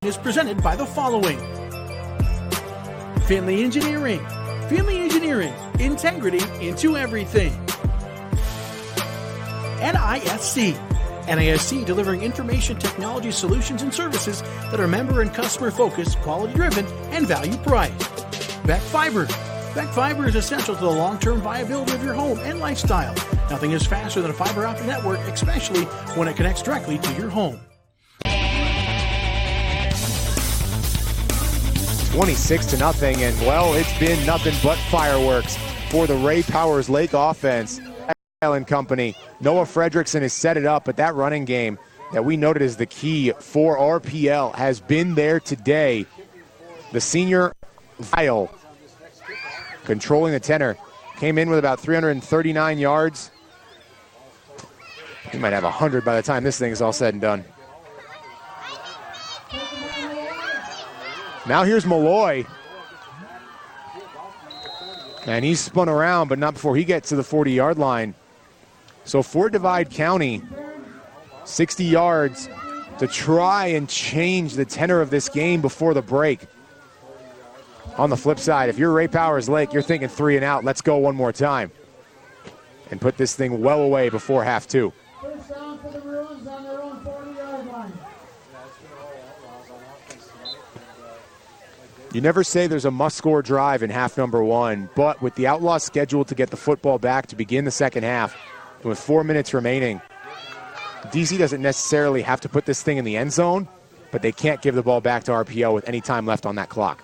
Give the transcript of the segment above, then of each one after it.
is presented by the following: Finley Engineering. Finley Engineering, integrity into everything. NISC. NISC delivering information technology solutions and services that are member and customer focused, quality driven, and value priced. Beck Fiber. Beck Fiber is essential to the long-term viability of your home and lifestyle. Nothing is faster than a fiber optic network, especially when it connects directly to your home. 26-0, and well, it's been nothing but fireworks for the Ray Powers Lake offense. Island Company. Noah Fredrickson has set it up, but that running game that we noted as the key for RPL has been there today. The senior Vile, controlling the tenor, came in with about 339 yards. He might have 100 by the time this thing is all said and done. Now here's Malloy. And he's spun around, but not before he gets to the 40-yard line. So for Divide County, 60 yards to try and change the tenor of this game before the break. On the flip side, if you're Ray Powers Lake, you're thinking 3 and out. Let's go one more time and put this thing well away before half two. First down for the Maroons on their own 40-yard line. You never say there's a must-score drive in half number one, but with the Outlaws scheduled to get the football back to begin the second half, and with 4 minutes remaining, DC doesn't necessarily have to put this thing in the end zone, but they can't give the ball back to RPL with any time left on that clock.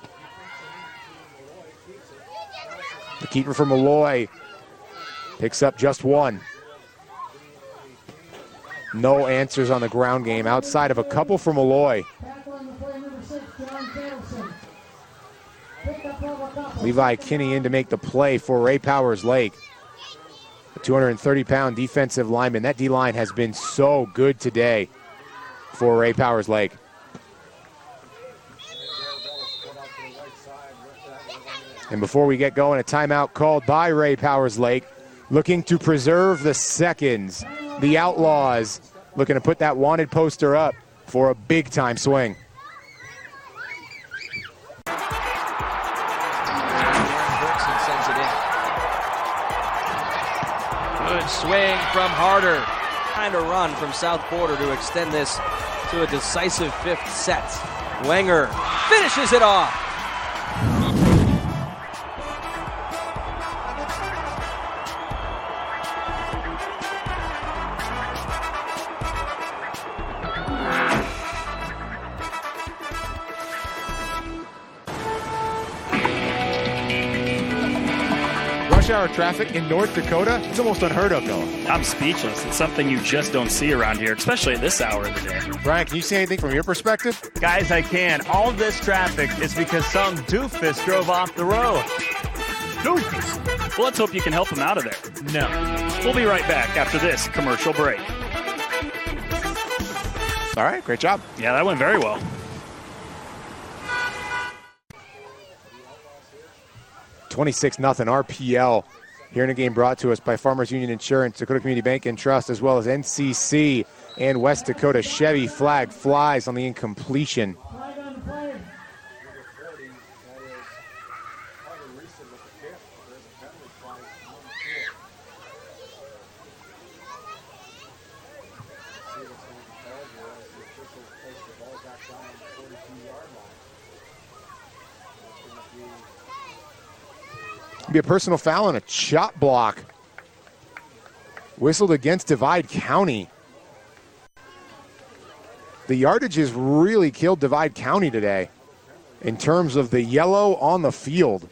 The keeper for Malloy picks up just one. No answers on the ground game outside of a couple for Malloy. Levi Kinney in to make the play for Ray Powers Lake. A 230-pound defensive lineman. That D-line has been so good today for Ray Powers Lake. And before we get going, a timeout called by Ray Powers Lake, looking to preserve the seconds. The Outlaws looking to put that wanted poster up for a big-time swing. Good swing from Harder. Trying to run from South Border to extend this to a decisive fifth set. Wenger finishes it off. Hour traffic in North Dakota, it's almost unheard of, though. I'm speechless. It's something you just don't see around here, especially at this hour of the day. Brian, can you see anything from your perspective? Guys, I can. All of this traffic is because some doofus drove off the road. Doofus? Well, let's hope you can help him out of there. No. We'll be right back after this commercial break. All right, great job. Yeah, that went very well. 26-0 RPL here in a game brought to us by Farmers Union Insurance, Dakota Community Bank and Trust, as well as NCC and West Dakota Chevy. Flag flies on the incompletion. Be a personal foul and a chop block whistled against Divide County. The yardage has really killed Divide County today in terms of the yellow on the field.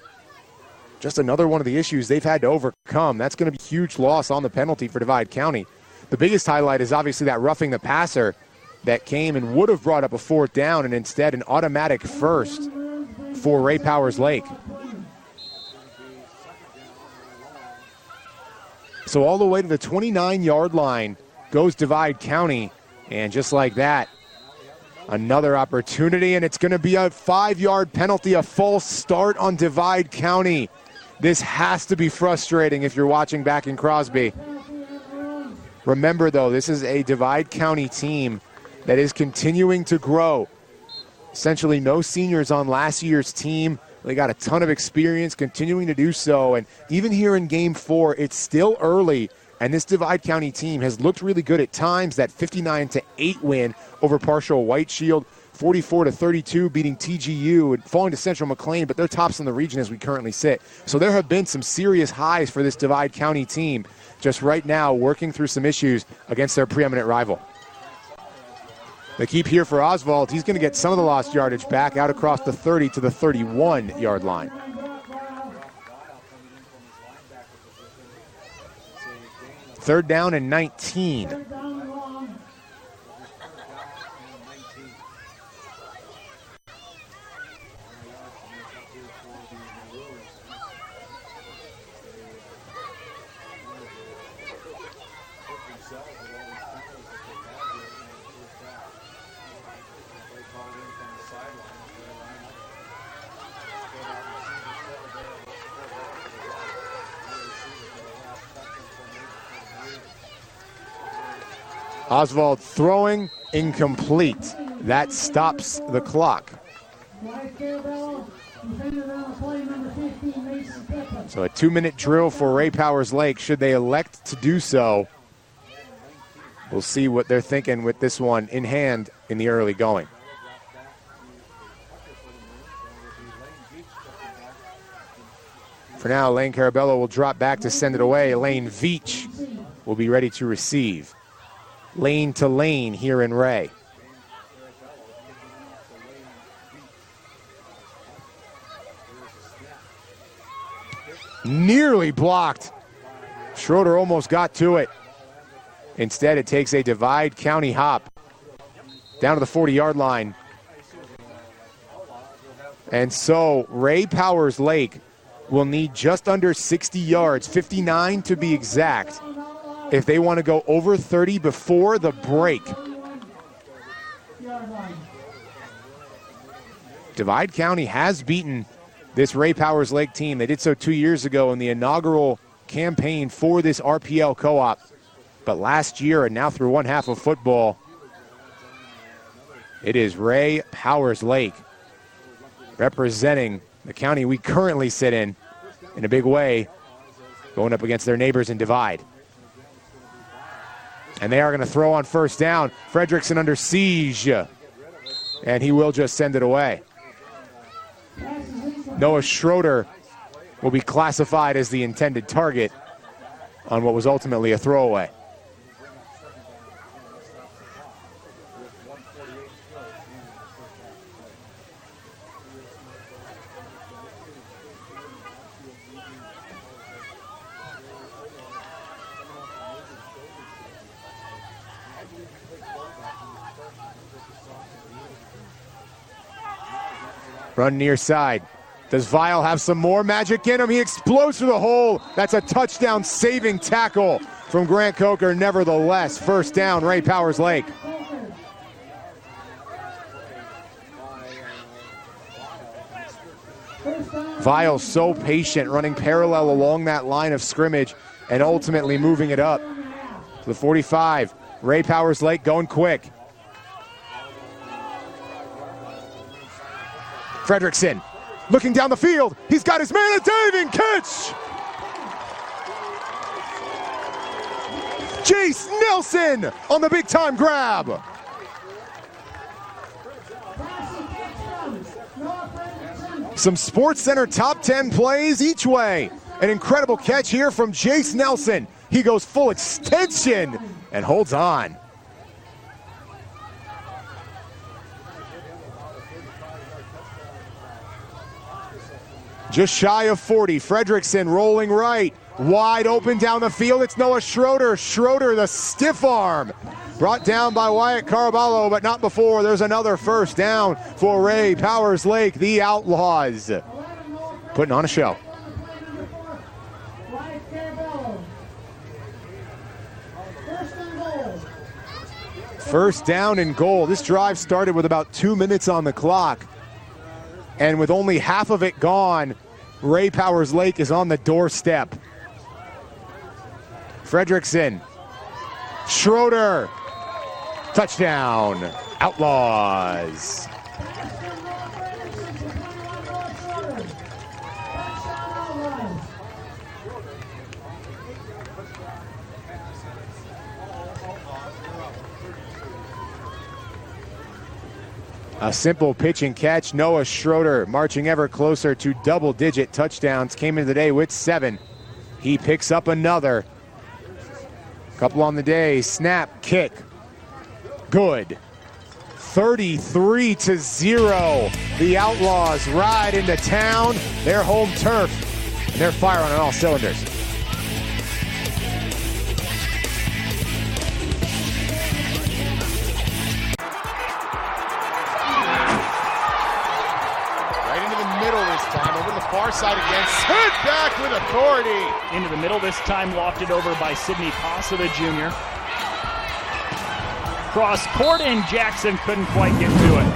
Just another one of the issues they've had to overcome. That's going to be a huge loss on the penalty for Divide County. The biggest highlight is obviously that roughing the passer that came and would have brought up a fourth down, and instead an automatic first for Ray Powers Lake. So all the way to the 29-yard line goes Divide County. And just like that, another opportunity, and it's going to be a 5-yard penalty, a false start on Divide County. This has to be frustrating if you're watching back in Crosby. Remember, though, this is a Divide County team that is continuing to grow. essentially no seniors on last year's team. They got a ton of experience, continuing to do so. And even here in Game 4, it's still early, and this Divide County team has looked really good at times. That 59-8 win over Partial White Shield, 44-32 beating TGU and falling to Central McLean, but they're tops in the region as we currently sit. So there have been some serious highs for this Divide County team just right now, working through some issues against their preeminent rival. They keep here for Oswald. He's going to get some of the lost yardage back out across the 30 to the 31-yard line. Third down and 19. Oswald throwing, incomplete. That stops the clock. So a 2-minute drill for Ray Powers Lake, should they elect to do so. We'll see what they're thinking with this one in hand in the early going. For now, Lane Carabello will drop back to send it away. Lane Veach will be ready to receive. Lane to lane here in Ray. Nearly blocked. Schroeder almost got to it. Instead, it takes a Divide County hop down to the 40-yard line. And so Ray Powers Lake will need just under 60 yards, 59 to be exact, if they want to go over 30 before the break. Divide County has beaten this Ray Powers Lake team. They did so 2 years ago in the inaugural campaign for this RPL co-op. But last year and now through one half of football, it is Ray Powers Lake representing the county we currently sit in a big way, going up against their neighbors in Divide. And they are going to throw on first down. Fredrickson under siege. And he will just send it away. Noah Schroeder will be classified as the intended target on what was ultimately a throwaway. Run near side. Does Vile have some more magic in him? He explodes through the hole. That's a touchdown saving tackle from Grant Coker. Nevertheless, first down, Ray Powers Lake. Vile so patient, running parallel along that line of scrimmage and ultimately moving it up to the 45. Ray Powers Lake going quick. Fredrickson looking down the field. He's got his man, a diving catch. Jace Nelson on the big time grab. Some Sports Center top 10 plays each way. An incredible catch here from Jace Nelson. He goes full extension and holds on. Just shy of 40. Fredrickson rolling right. Wide open down the field. It's Noah Schroeder. Schroeder, the stiff arm. Brought down by Wyatt Caraballo, but not before. There's another first down for Ray Powers Lake, the Outlaws. Putting on a show. First down and goal. This drive started with about 2 minutes on the clock. And with only half of it gone, Ray Powers Lake is on the doorstep. Fredrickson. Schroeder. Touchdown. Outlaws. A simple pitch and catch. Noah Schroeder marching ever closer to double-digit touchdowns. Came into the day with 7. He picks up another. Couple on the day. Snap, kick. Good. 33-0. The Outlaws ride into town, their home turf, and they're firing on all cylinders. Right into the middle this time, over the far side again. Sent back with authority. Into the middle this time, lofted over by Sidney Posada Jr. Cross court, and Jackson couldn't quite get to it.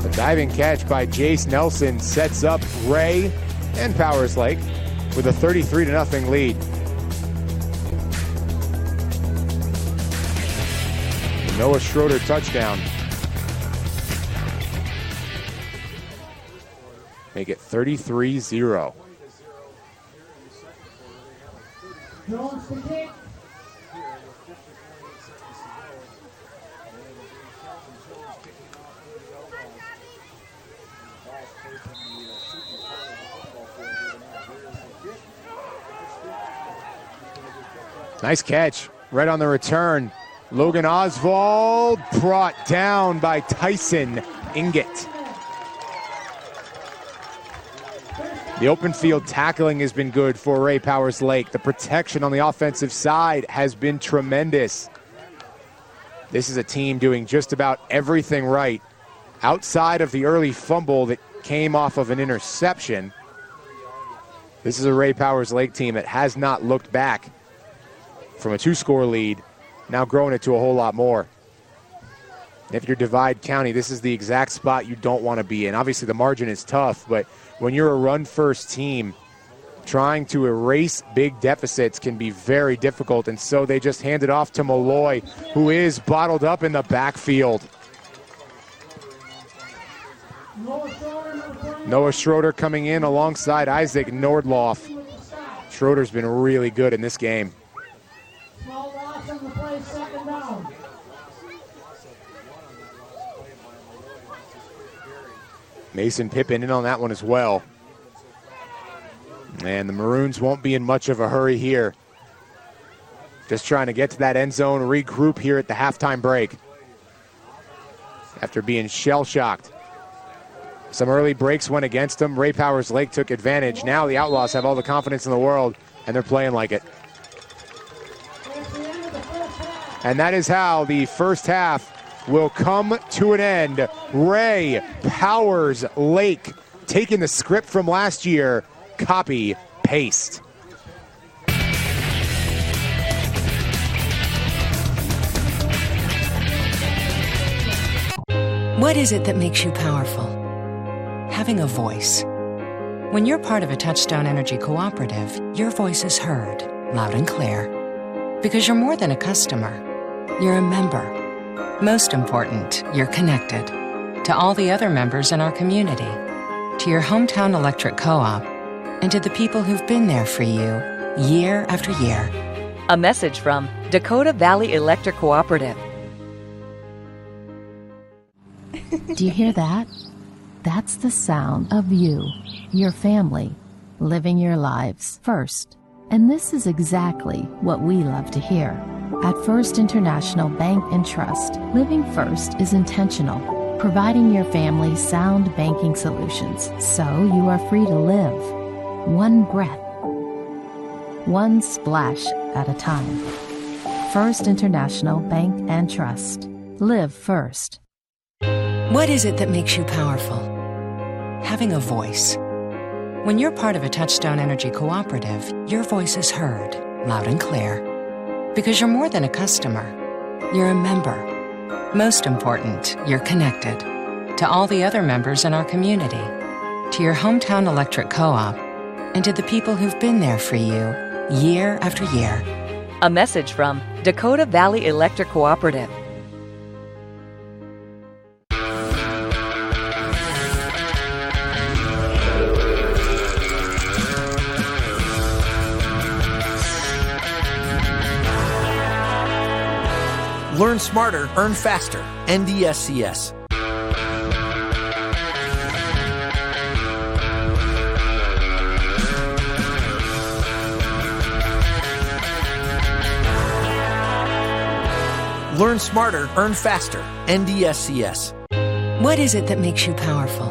A diving catch by Jace Nelson sets up Ray and Powers Lake with a 33-0 lead. Noah Schroeder touchdown. Make it 33-0. Jones to kick. Nice catch right on the return. Logan Oswald brought down by Tyson Inget. The open field tackling has been good for Ray Powers Lake. The protection on the offensive side has been tremendous. This is a team doing just about everything right. Outside of the early fumble that came off of an interception, this is a Ray Powers Lake team that has not looked back from a 2-score lead, now growing it to a whole lot more. If you're Divide County, this is the exact spot you don't want to be in. Obviously, the margin is tough, but when you're a run-first team, trying to erase big deficits can be very difficult, and so they just hand it off to Malloy, who is bottled up in the backfield. Noah Schroeder coming in alongside Isaac Nordloff. Schroeder's been really good in this game. Small loss on the play, second down. Mason Pippin in on that one as well. And the Maroons won't be in much of a hurry here. Just trying to get to that end zone, regroup here at the halftime break. After being shell-shocked. Some early breaks went against them. Ray Powers Lake took advantage. Now the Outlaws have all the confidence in the world, and they're playing like it. And that is how the first half will come to an end. Ray Powers Lake taking the script from last year, copy, paste. What is it that makes you powerful? Having a voice. When you're part of a Touchstone Energy cooperative, your voice is heard, loud and clear. Because you're more than a customer, you're a member. Most important, you're connected to all the other members in our community, to your hometown electric co-op, and to the people who've been there for you year after year. A message from Dakota Valley Electric Cooperative. Do you hear that? That's the sound of you, your family, living your lives first. And this is exactly what we love to hear. At First International Bank and Trust, living first is intentional, providing your family sound banking solutions so you are free to live, one breath, one splash at a time. First International Bank and Trust. Live first. What is it that makes you powerful? Having a voice. When you're part of a Touchstone Energy cooperative, your voice is heard, loud and clear. Because you're more than a customer, you're a member. Most important, you're connected to all the other members in our community, to your hometown electric co-op, and to the people who've been there for you year after year. A message from Dakota Valley Electric Cooperative. Learn smarter, earn faster. NDSCS. Learn smarter, earn faster. NDSCS. What is it that makes you powerful?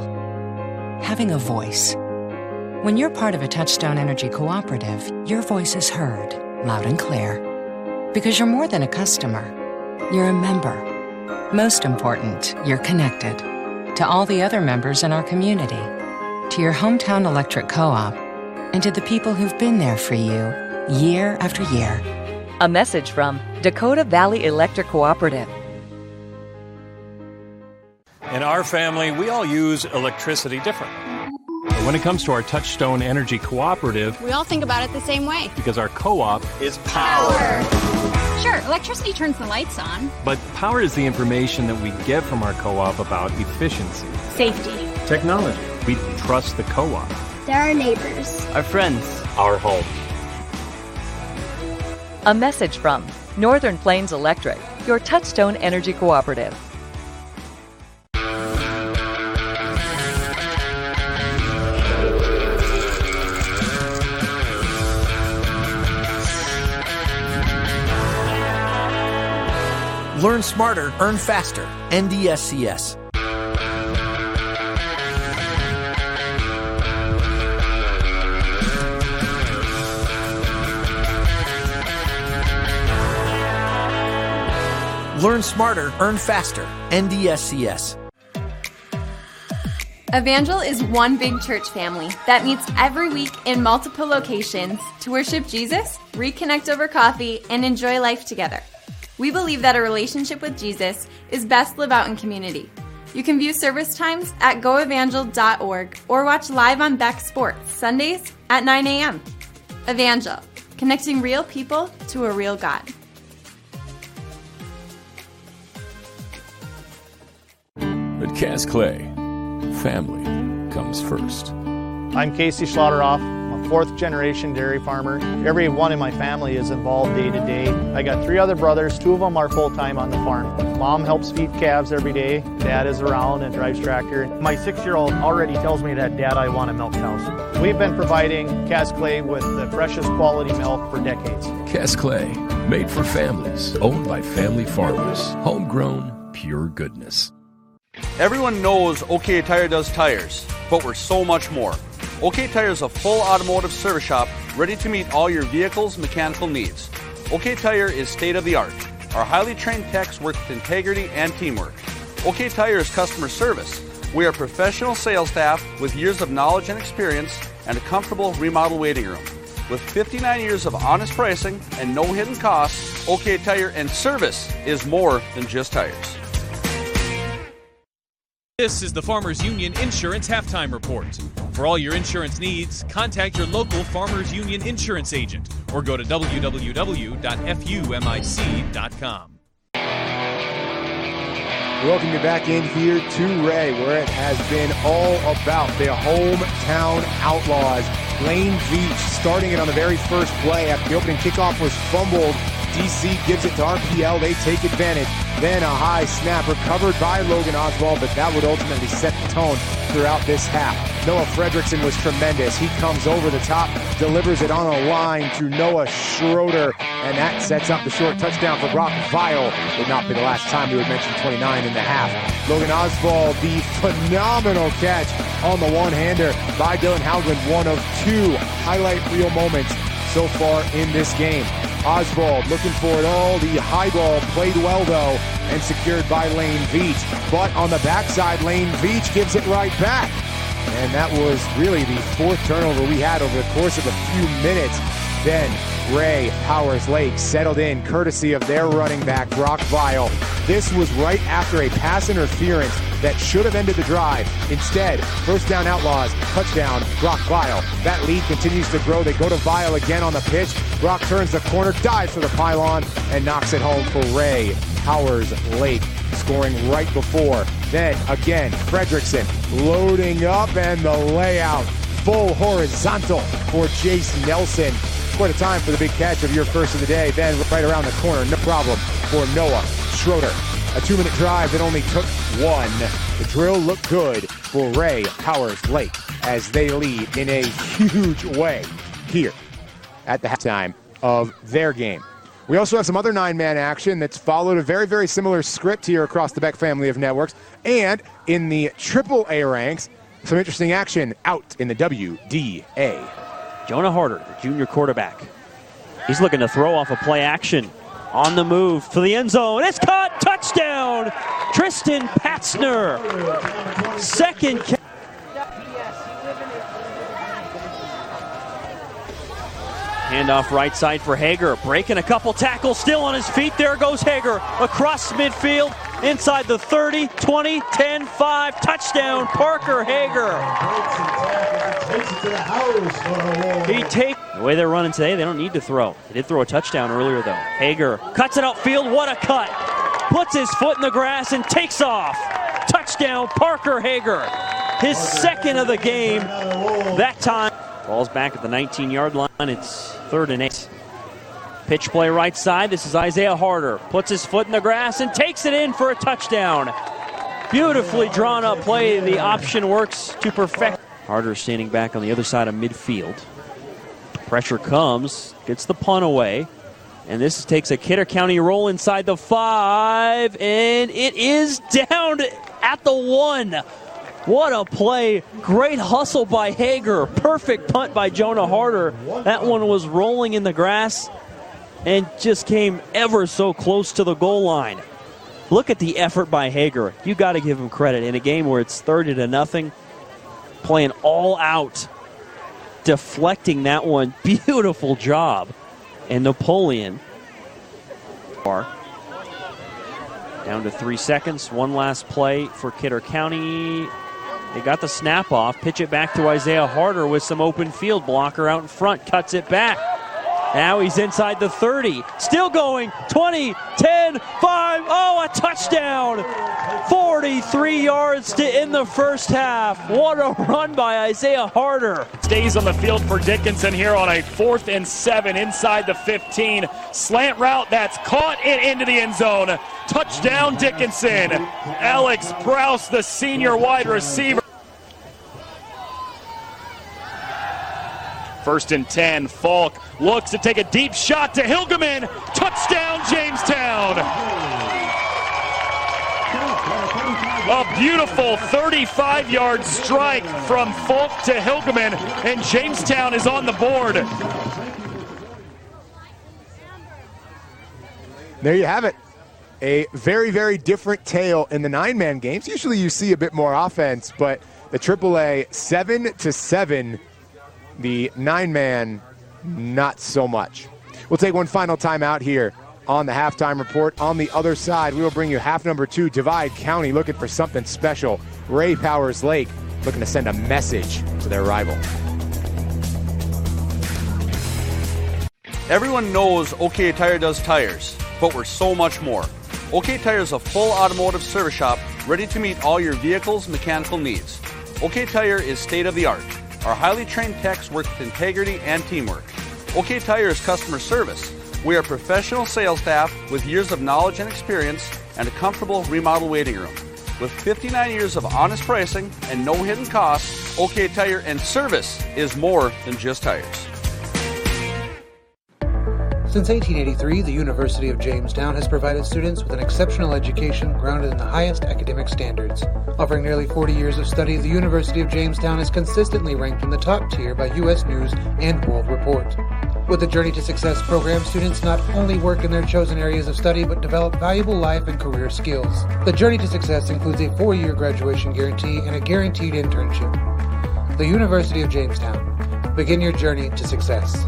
Having a voice. When you're part of a Touchstone Energy cooperative, your voice is heard, loud and clear. Because you're more than a customer. You're a member. Most important, you're connected. To all the other members in our community. To your hometown electric co-op. And to the people who've been there for you, year after year. A message from Dakota Valley Electric Cooperative. In our family, we all use electricity different. But when it comes to our Touchstone Energy Cooperative, we all think about it the same way. Because our co-op is power. Sure, electricity turns the lights on. But power is the information that we get from our co-op about efficiency, safety, technology. We trust the co-op. They're our neighbors, our friends, our home. A message from Northern Plains Electric, your Touchstone Energy Cooperative. Learn smarter, earn faster. NDSCS. Learn smarter, earn faster. NDSCS. Evangel is one big church family that meets every week in multiple locations to worship Jesus, reconnect over coffee, and enjoy life together. We believe that a relationship with Jesus is best lived out in community. You can view service times at goevangel.org or watch live on Beck Sports Sundays at 9 a.m. Evangel, connecting real people to a real God. At Cass Clay, family comes first. I'm Casey Schlotteroff. I'm a fourth-generation dairy farmer. Everyone in my family is involved day to day. I got 3 other brothers. 2 of them are full-time on the farm. Mom helps feed calves every day. Dad is around and drives tractor. My 6-year-old already tells me that, Dad, I want to milk cows. We've been providing Cass Clay with the freshest quality milk for decades. Cass Clay, made for families, owned by family farmers. Homegrown, pure goodness. Everyone knows OK Tire does tires, but we're so much more. OK Tire is a full automotive service shop ready to meet all your vehicle's mechanical needs. OK Tire is state-of-the-art. Our highly trained techs work with integrity and teamwork. OK Tire is customer service. We are professional sales staff with years of knowledge and experience and a comfortable remodel waiting room. With 59 years of honest pricing and no hidden costs, OK Tire and service is more than just tires. This is the Farmers Union Insurance Halftime Report. For all your insurance needs, contact your local Farmers Union insurance agent or go to www.fumic.com. Welcome you back in here to Ray, where it has been all about the hometown Outlaws. Lane Veach starting it on the very first play after the opening kickoff was fumbled. DC gives it to RPL. They take advantage. Then a high snap recovered by Logan Oswald, but that would ultimately set the tone throughout this half. Noah Fredrickson was tremendous. He comes over the top, delivers it on a line to Noah Schroeder, and that sets up the short touchdown for Brock Vile. Would not be the last time we would mention 29 in the half. Logan Oswald, the phenomenal catch on the one-hander by Dylan Howland, one of 2 highlight reel moments so far in this game. Oswald looking for it all. The high ball played well, though, and secured by Lane Veach. But on the backside, Lane Veach gives it right back. And that was really the 4th turnover we had over the course of a few minutes. Then Ray Powers Lake settled in, courtesy of their running back, Brock Vile. This was right after a pass interference that should have ended the drive. Instead, first down Outlaws, touchdown, Brock Vile. That lead continues to grow. They go to Vile again on the pitch. Brock turns the corner, dives for the pylon, and knocks it home for Ray Powers Lake, scoring right before. Then again, Fredrickson loading up, and the layout full horizontal for Jace Nelson. Quite a time for the big catch of your first of the day. Then right around the corner, no problem for Noah Schroeder. A 2-minute drive that only took one. The drill looked good for Ray Powers Lake as they lead in a huge way here at the halftime of their game. We also have some other 9-man action that's followed a very, very similar script here across the Beck family of networks. And in the AAA ranks, some interesting action out in the WDA. Jonah Harder, the junior quarterback. He's looking to throw off a play action. On the move for the end zone. It's caught. Touchdown. Tristan Patzner. Second. Handoff right side for Hager. Breaking a couple tackles. Still on his feet. There goes Hager. Across midfield. Inside the 30, 20, 10, 5. Touchdown. Parker Hager. The way they're running today, they don't need to throw. They did throw a touchdown earlier, though. Hager cuts it outfield. What a cut. Puts his foot in the grass and takes off. Touchdown, Parker Hager. His second of the game. That time. Ball's back at the 19-yard line. It's 3rd and 8. Pitch play right side. This is Isaiah Harder. Puts his foot in the grass and takes it in for a touchdown. Beautifully drawn up play. The option works to perfect. Harder standing back on the other side of midfield. Pressure comes, gets the punt away, and this takes a Kidder County roll inside the 5, and it is down at the 1. What a play. Great hustle by Hager. Perfect punt by Jonah Harder. That one was rolling in the grass and just came ever so close to the goal line. Look at the effort by Hager. You got to give him credit. In a game where it's 30-0, playing all out. Deflecting that one. Beautiful job. And Napoleon. Down to 3 seconds. One last play for Kidder County. They got the snap off. Pitch it back to Isaiah Harder with some open field. Blocker out in front. Cuts it back. Now he's inside the 30. Still going. 20, 10, 5. Oh, a touchdown. 43 yards to end the first half. What a run by Isaiah Harder. Stays on the field for Dickinson here on a 4th and 7 inside the 15. Slant route that's caught and into the end zone. Touchdown Dickinson. Alex Prouse, the senior wide receiver. 1st and 10. Falk looks to take a deep shot to Hilgeman. Touchdown Jamestown. A beautiful 35-yard strike from Falk to Hilgeman, and Jamestown is on the board. There you have it. A very, very different tale in the 9-man games. Usually you see a bit more offense, but the AAA 7-7, the 9-man not so much. We'll take one final time out here on the halftime report. On the other side, we will bring you half number 2, Divide County looking for something special. Ray Powers Lake looking to send a message to their rival. Everyone knows OK Tire does tires, but we're so much more. OK Tire is a full automotive service shop ready to meet all your vehicle's mechanical needs. OK Tire is state-of-the-art. Our highly trained techs work with integrity and teamwork. OK Tire is customer service. We are professional sales staff with years of knowledge and experience and a comfortable remodel waiting room. With 59 years of honest pricing and no hidden costs, OK Tire and service is more than just tires. Since 1883, the University of Jamestown has provided students with an exceptional education grounded in the highest academic standards. Offering nearly 40 years of study, the University of Jamestown is consistently ranked in the top tier by U.S. News and World Report. With the Journey to Success program, students not only work in their chosen areas of study, but develop valuable life and career skills. The Journey to Success includes a 4-year graduation guarantee and a guaranteed internship. The University of Jamestown. Begin your journey to success.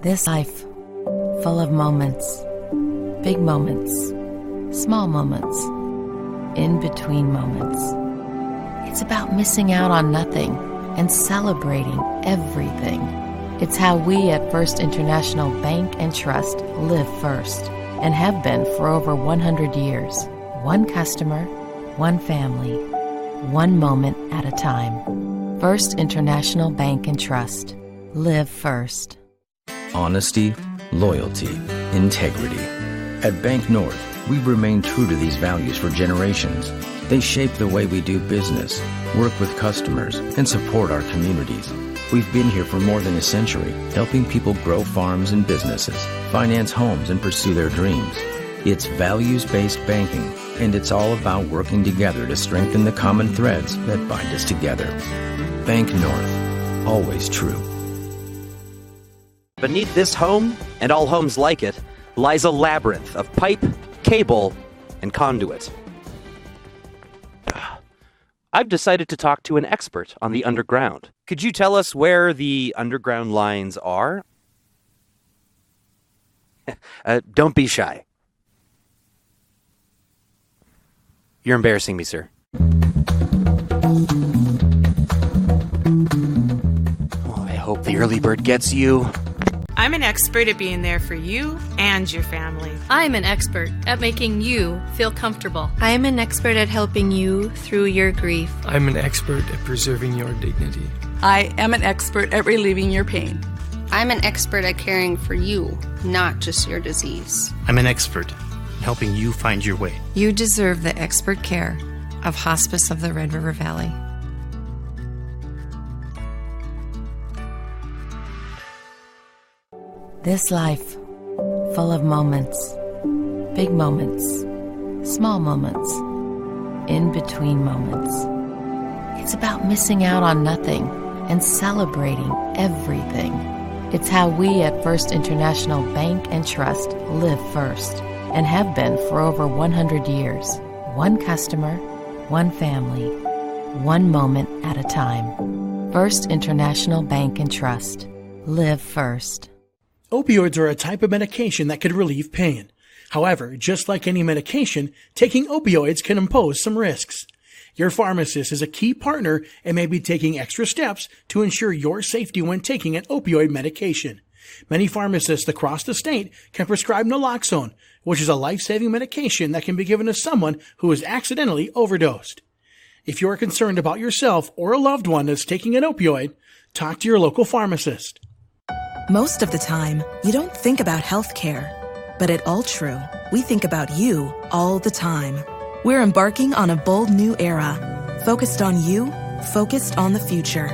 This life, full of moments, Big moments, small moments, in between moments. It's about missing out on nothing and celebrating everything. It's how we at First International Bank and Trust live first and have been for over 100 years. One customer, one family, one moment at a time. First International Bank and Trust. Live first. Honesty, loyalty, integrity. At Bank North, we've remained true to these values for generations. They shape the way we do business, work with customers, and support our communities. We've been here for more than a century, helping people grow farms and businesses, finance homes, and pursue their dreams. It's values-based banking, and it's all about working together to strengthen the common threads that bind us together. Bank North, always true. Beneath this home, and all homes like it, lies a labyrinth of pipe, cable, and conduit. I've decided to talk to an expert on the underground. Could you tell us where the underground lines are? Don't be shy. You're embarrassing me, sir. Oh, I hope the early bird gets you. I'm an expert at being there for you and your family. I'm an expert at making you feel comfortable. I am an expert at helping you through your grief. I'm an expert at preserving your dignity. I am an expert at relieving your pain. I'm an expert at caring for you, not just your disease. I'm an expert in helping you find your way. You deserve the expert care of Hospice of the Red River Valley. This life, full of moments, big moments, small moments, in between moments. It's about missing out on nothing and celebrating everything. It's how we at First International Bank and Trust live first and have been for over 100 years. One customer, one family, one moment at a time. First International Bank and Trust. Live first. Opioids are a type of medication that could relieve pain. However, just like any medication, taking opioids can impose some risks. Your pharmacist is a key partner and may be taking extra steps to ensure your safety when taking an opioid medication. Many pharmacists across the state can prescribe naloxone, which is a life-saving medication that can be given to someone who is accidentally overdosed. If you are concerned about yourself or a loved one that's taking an opioid, talk to your local pharmacist. Most of the time, you don't think about healthcare. But at Altru, we think about you all the time. We're embarking on a bold new era, focused on you, focused on the future.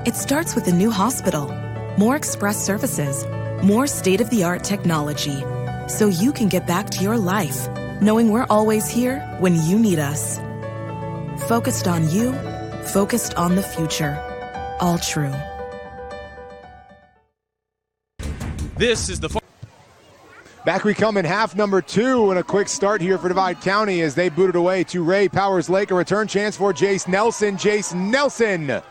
It starts with a new hospital, more express services, more state-of-the-art technology, so you can get back to your life, knowing we're always here when you need us. Focused on you, focused on the future. Altru. This is the... Back we come in half number 2, and a quick start here for Divide County as they booted away to Ray Powers Lake. A return chance for Jace Nelson. Jace Nelson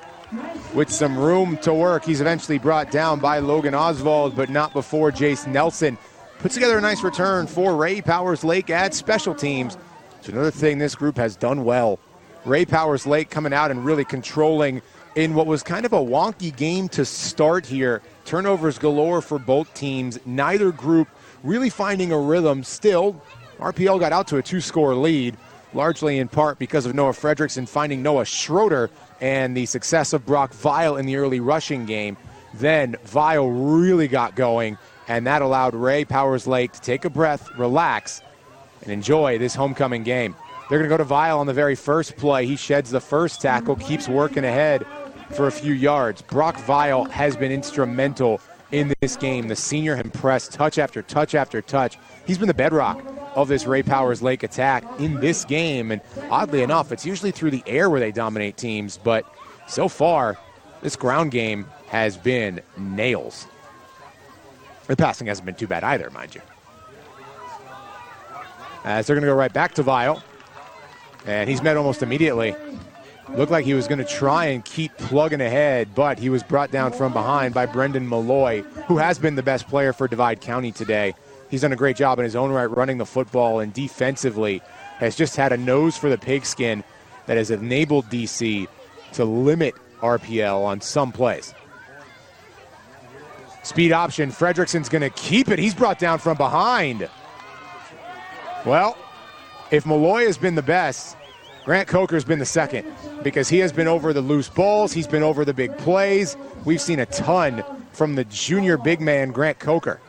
with some room to work. He's eventually brought down by Logan Oswald, but not before Jace Nelson puts together a nice return for Ray Powers Lake at special teams. It's another thing this group has done well. Ray Powers Lake coming out and really controlling in what was kind of a wonky game to start here. Turnovers galore for both teams. Neither group really finding a rhythm. Still, RPL got out to a 2-score lead, largely in part because of Noah Fredrickson finding Noah Schroeder and the success of Brock Vile in the early rushing game. Then Vile really got going, and that allowed Ray Powers Lake to take a breath, relax, and enjoy this homecoming game. They're going to go to Vile on the very first play. He sheds the first tackle, keeps working ahead for a few yards. Brock Vile has been instrumental in this game. The senior impressed touch after touch after touch. He's been the bedrock of this Ray Powers Lake attack in this game, and oddly enough, it's usually through the air where they dominate teams, but so far, this ground game has been nails. The passing hasn't been too bad either, mind you. As they're going to go right back to Vile, and he's met almost immediately. Looked like he was going to try and keep plugging ahead, but he was brought down from behind by Brendan Malloy, who has been the best player for Divide County today. he's done a great job in his own right running the football, and defensively has just had a nose for the pigskin that has enabled DC to limit RPL on some plays. Speed option, Fredrickson's going to keep it. He's brought down from behind. Well, if Malloy has been the best, Grant Coker's been the second, because he has been over the loose balls, he's been over the big plays. We've seen a ton from the junior big man, Grant Coker.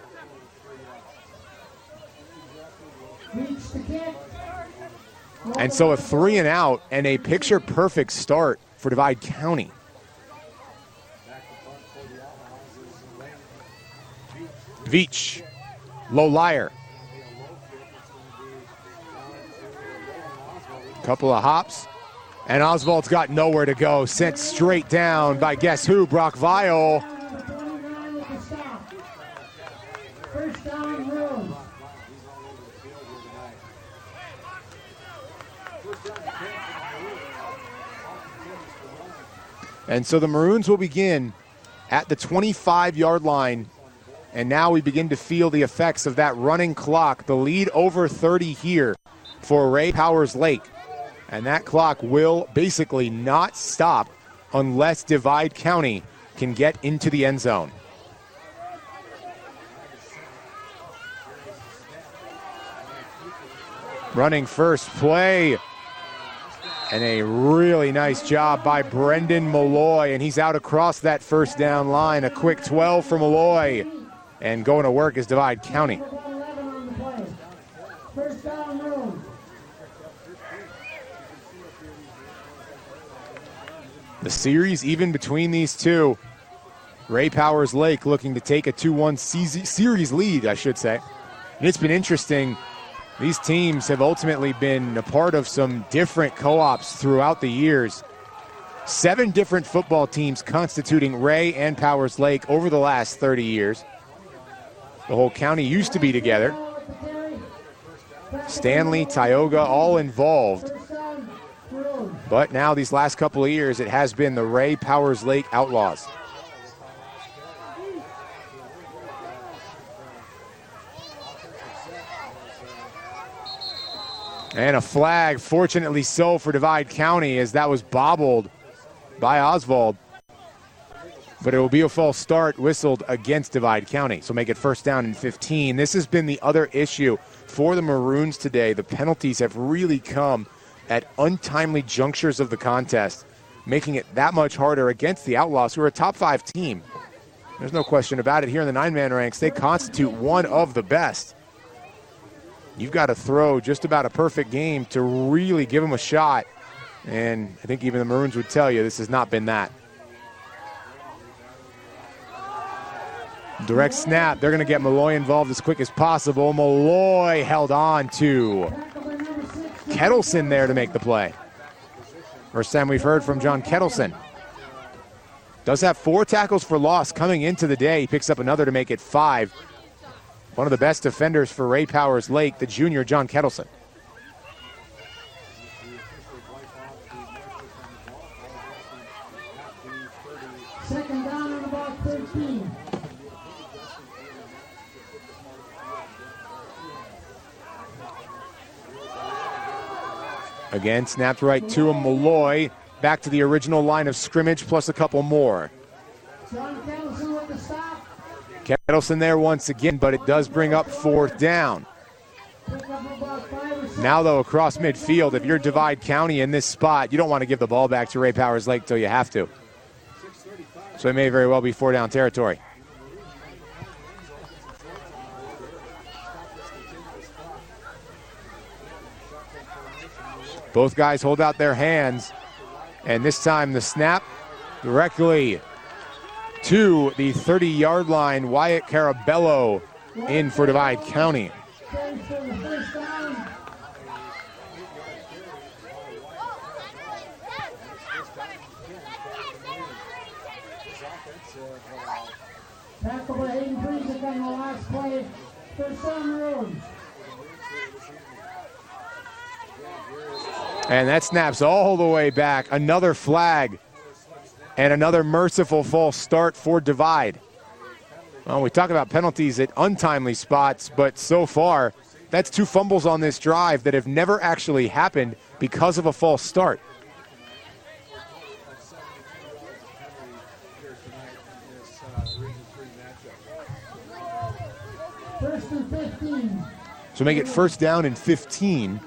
And so a 3 and out and a picture-perfect start for Divide County. Veach, low liar. Couple of hops, and Oswald's got nowhere to go. Sent straight down by guess who? Brock Vial. And so the Maroons will begin at the 25-yard line. And now we begin to feel the effects of that running clock. The lead over 30 here for Ray Powers Lake. And that clock will basically not stop unless Divide County can get into the end zone. Running first play. And a really nice job by Brendan Malloy. And he's out across that first down line. A quick 12 for Malloy. And going to work is Divide County. The series even between these two. Ray Powers Lake looking to take a 2-1 series lead, I should say. And it's been interesting. These teams have ultimately been a part of some different co-ops throughout the years. 7 different football teams constituting Ray and Powers Lake over the last 30 years. The whole county used to be together. Stanley, Tioga, all involved. But now these last couple of years, it has been the Ray Powers Lake Outlaws. And a flag, fortunately so for Divide County, as that was bobbled by Oswald. But it will be a false start whistled against Divide County. So make it first down and 15. This has been the other issue for the Maroons today. The penalties have really come at untimely junctures of the contest, making it that much harder against the Outlaws, who are a top 5 team. There's no question about it. Here in the 9-man ranks, they constitute one of the best. You've got to throw just about a perfect game to really give them a shot. And I think even the Maroons would tell you this has not been that. Direct snap. They're going to get Malloy involved as quick as possible. Malloy held on to Kettleson there to make the play. First time we've heard from John Kettleson. Does have 4 tackles for loss coming into the day. He picks up another to make it 5. One of the best defenders for Ray Powers Lake, the junior John Kettleson. Second down on about 13. Again, snapped right to him. Malloy back to the original line of scrimmage plus a couple more. Kettleson there once again, but it does bring up 4th down. Now, though, across midfield, if you're Divide County in this spot, you don't want to give the ball back to Ray Powers Lake till you have to. So it may very well be 4 down territory. Both guys hold out their hands, and this time the snap directly to the 30-yard line. Wyatt Carabello in for Divide County. Tackle by Hayden Friesick on the last play for Sun Maroons. And that snaps all the way back. Another flag and another merciful false start for Divide. Well, we talk about penalties at untimely spots, but so far, that's 2 fumbles on this drive that have never actually happened because of a false start. First and 15. So make it first down and 15.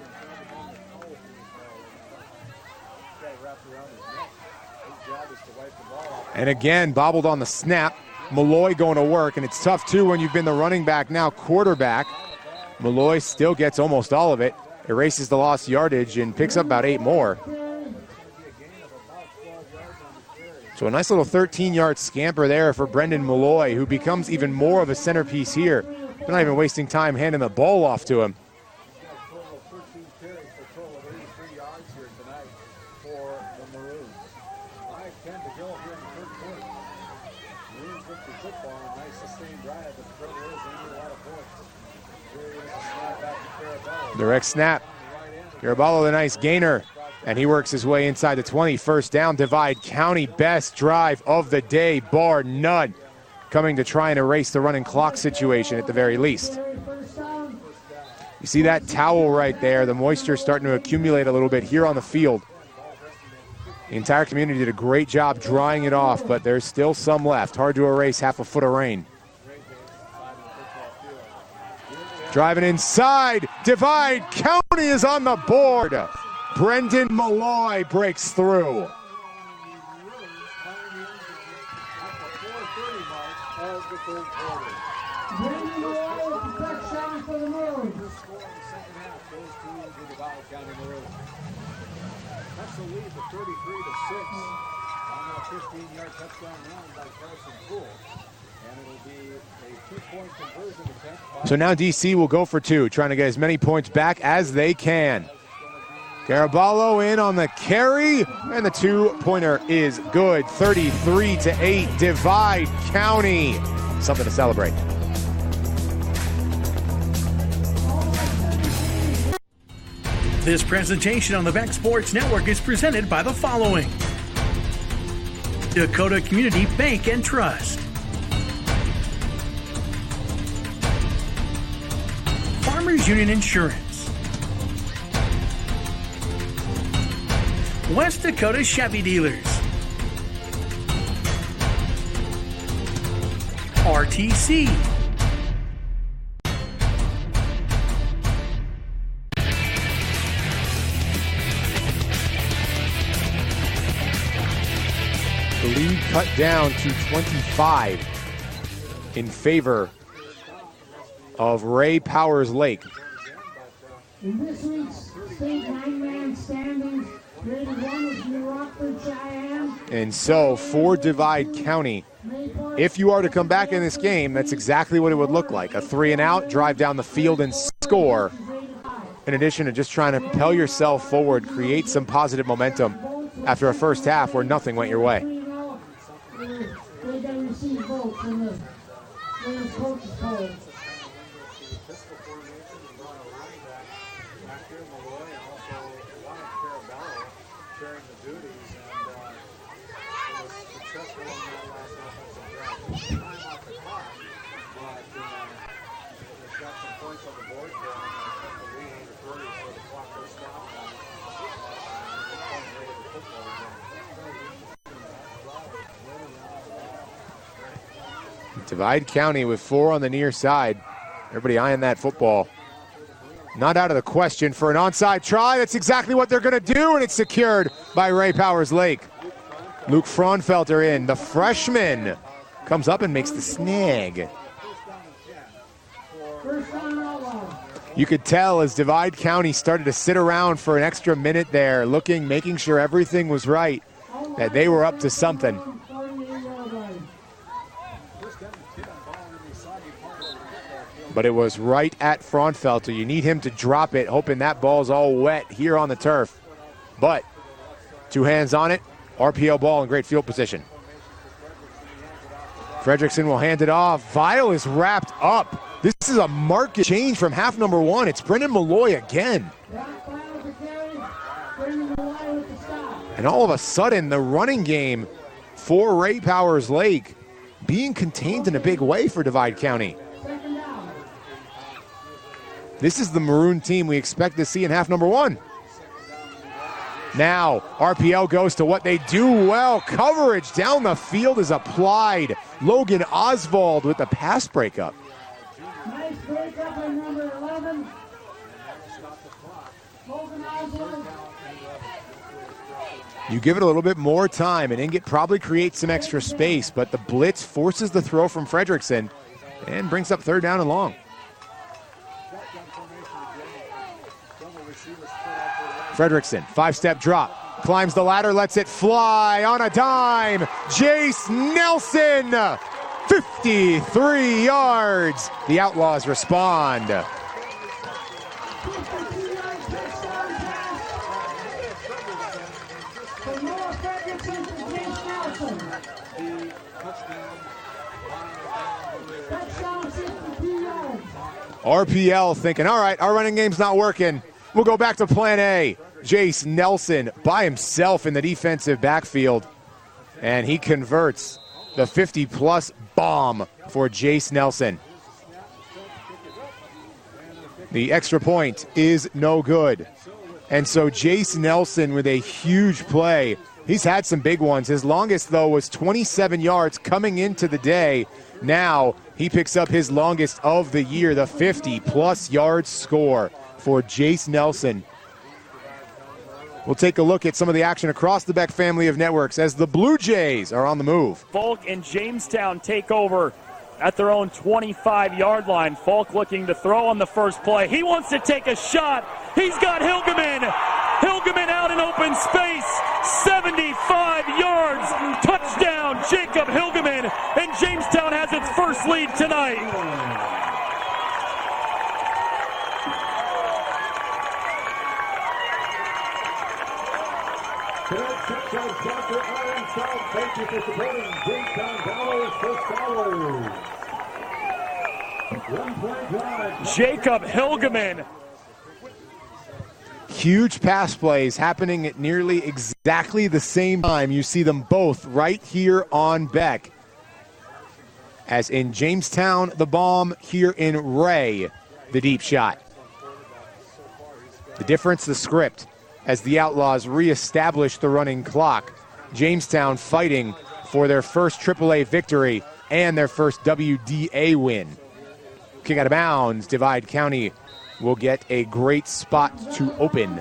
And again, bobbled on the snap. Malloy going to work, and it's tough too when you've been the running back, now quarterback. Malloy still gets almost all of it, erases the lost yardage, and picks up about 8 more. So a nice little 13-yard scamper there for Brendan Malloy, who becomes even more of a centerpiece here. They're not even wasting time handing the ball off to him. Direct snap. Garaballo, the nice gainer, and he works his way inside the 20. First down, Divide County. Best drive of the day, bar none. Coming to try and erase the running clock situation at the very least. You see that towel right there, the moisture starting to accumulate a little bit here on the field. The entire community did a great job drying it off, but there's still some left. Hard to erase half a foot of rain. Driving inside, Divide County is on the board. Brendan Malloy breaks through. Brendan Malloy with the touchdown for the Maroons. That's the lead to 33-6 on that 15-yard touchdown run by Carson Poole. And it'll be a 2-point conversion attempt. So now DC will go for 2, trying to get as many points back as they can. Garaballo in on the carry, and the 2-pointer is good. 33-8, Divide County. Something to celebrate. This presentation on the Beck Sports Network is presented by the following: Dakota Community Bank and Trust, Farmers Union Insurance, West Dakota Chevy Dealers, RTC, the lead cut down to 25 in favor of Ray Powers Lake. In this week's state 9-man standings, grade 1 is New Rockford Cheyenne. And so for Divide County, if you are to come back in this game, that's exactly what it would look like. A 3-and-out, drive down the field and score. In addition to just trying to propel yourself forward, create some positive momentum after a first half where nothing went your way. They done receive votes in the coaches poll. Divide County with 4 on the near side. Everybody eyeing that football. Not out of the question for an onside try. That's exactly what they're going to do, and it's secured by Ray Powers Lake. Luke Fraunfelter in. The freshman comes up and makes the snag. You could tell as Divide County started to sit around for an extra minute there, looking, making sure everything was right, that they were up to something. But it was right at Fraunfelter. You need him to drop it, hoping that ball's all wet here on the turf. But 2 hands on it, RPO ball in great field position. Fredrickson will hand it off. Vial is wrapped up. This is a marked change from half number 1. It's Brendan Malloy again. And all of a sudden, the running game for Ray Powers Lake being contained in a big way for Divide County. This is the Maroon team we expect to see in half number 1. Now, RPL goes to what they do well. Coverage down the field is applied. Logan Oswald with the pass breakup. Nice breakup by number 11. Logan Oswald. You give it a little bit more time, and Inget probably creates some extra space, but the blitz forces the throw from Fredrickson and brings up 3rd down and long. Fredrickson, 5-step drop, climbs the ladder, lets it fly on a dime. Jace Nelson, 53 yards. The Outlaws respond. RPL thinking, all right, our running game's not working. We'll go back to plan A. Jace Nelson by himself in the defensive backfield, and he converts the 50-plus bomb for Jace Nelson. The extra point is no good. And so Jace Nelson with a huge play. He's had some big ones. His longest, though, was 27 yards coming into the day. Now he picks up his longest of the year, the 50-plus yard score for Jace Nelson. We'll take a look at some of the action across the Beck family of networks as the Blue Jays are on the move. Falk and Jamestown take over at their own 25-yard line. Falk looking to throw on the first play. He wants to take a shot. He's got Hilgeman. Hilgeman out in open space. 75 yards. Touchdown, Jacob Hilgeman. And Jamestown has its first lead tonight. Dr. Ironstone, thank you for supporting Jamestown Dollars for Scholars. 1-point drive. Jacob Hilgeman. Huge pass plays happening at nearly exactly the same time. You see them both right here on Beck. As in Jamestown, the bomb, here in Ray, the deep shot. The difference, the script, as the Outlaws reestablish the running clock. Jamestown fighting for their first AAA victory and their first WDA win. Kick out of bounds, Divide County will get a great spot to open.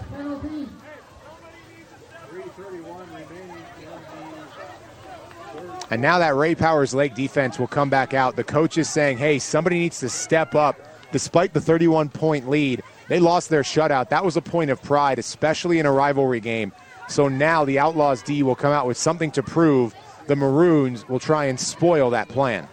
And now that Ray Powers Lake defense will come back out. The coach is saying, hey, somebody needs to step up. Despite the 31-point lead, they lost their shutout. That was a point of pride, especially in a rivalry game. So now the Outlaws D will come out with something to prove. The Maroons will try and spoil that plan.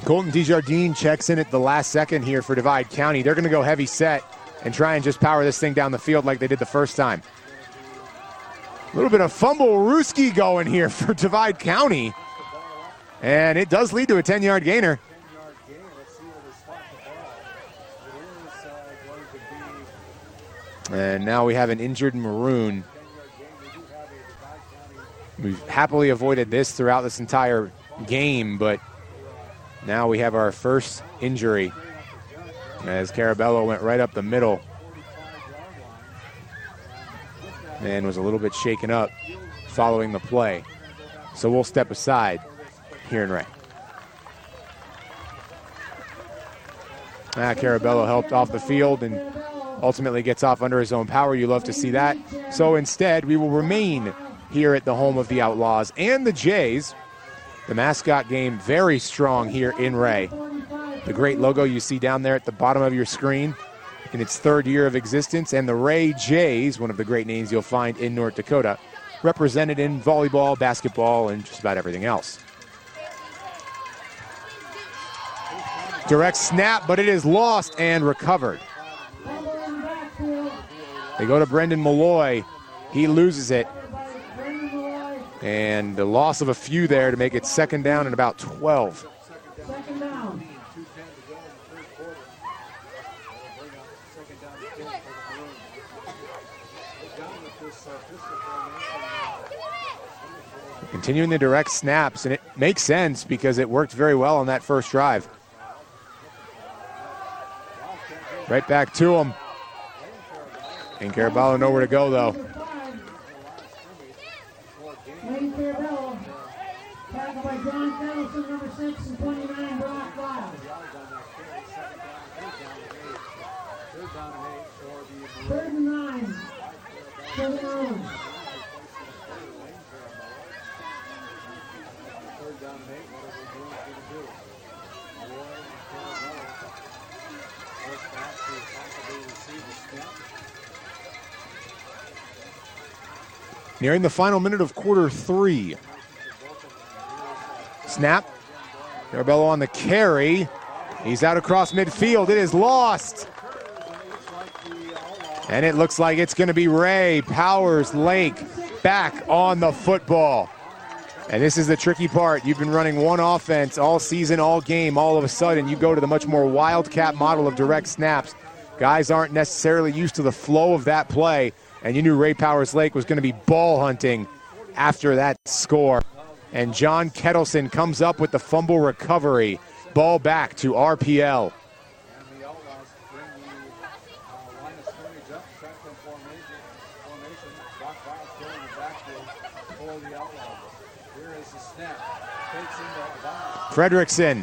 Colton Desjardins checks in at the last second here for Divide County. They're going to go heavy set and try and just power this thing down the field like they did the first time. A little bit of fumble-rooski going here for Divide County. And it does lead to a 10-yard gainer. And now we have an injured Maroon. We've happily avoided this throughout this entire game, but now we have our first injury as Carabello went right up the middle and was a little bit shaken up following the play. So we'll step aside here in Ray. Carabello helped off the field and ultimately gets off under his own power. You love to see that. So instead, we will remain here at the home of the Outlaws and the Jays. The mascot game very strong here in Ray. The great logo you see down there at the bottom of your screen in its third year of existence, and the Ray Jays, one of the great names you'll find in North Dakota, represented in volleyball, basketball, and just about everything else. Direct snap, but it is lost and recovered. They go to Brendan Malloy. He loses it. And the loss of a few there to make it second down and about 12. Second down. 2:10 to go in the third quarter. They'll bring up second down to 10 for the Maroons. Down with this pistol formation. Continuing the direct snaps, and it makes sense because it worked very well on that first drive. Right back to him. And Caraballo nowhere to go, though. Lane Caraballo. Tackled by John Kettleson, number 6, and 29, Brock Wild. Third and 9 for the Maroons. Third down and 8, what are we going to do? Roy and Caraballo. First back to possibly receive a snap. Nearing the final minute of quarter 3. Snap. Caraballo on the carry. He's out across midfield. It is lost. And it looks like it's going to be Ray Powers Lake back on the football. And this is the tricky part. You've been running one offense all season, all game. All of a sudden, you go to the much more wildcat model of direct snaps. Guys aren't necessarily used to the flow of that play. And you knew Ray Powers Lake was going to be ball hunting after that score. And John Kettleson comes up with the fumble recovery. Ball back to RPL. And the Outlaws bring the line of scrimmage up, shotgun formation. Brock Wild still in the backfield for the Outlaws. Here is the snap. Takes into Wild. Fredrickson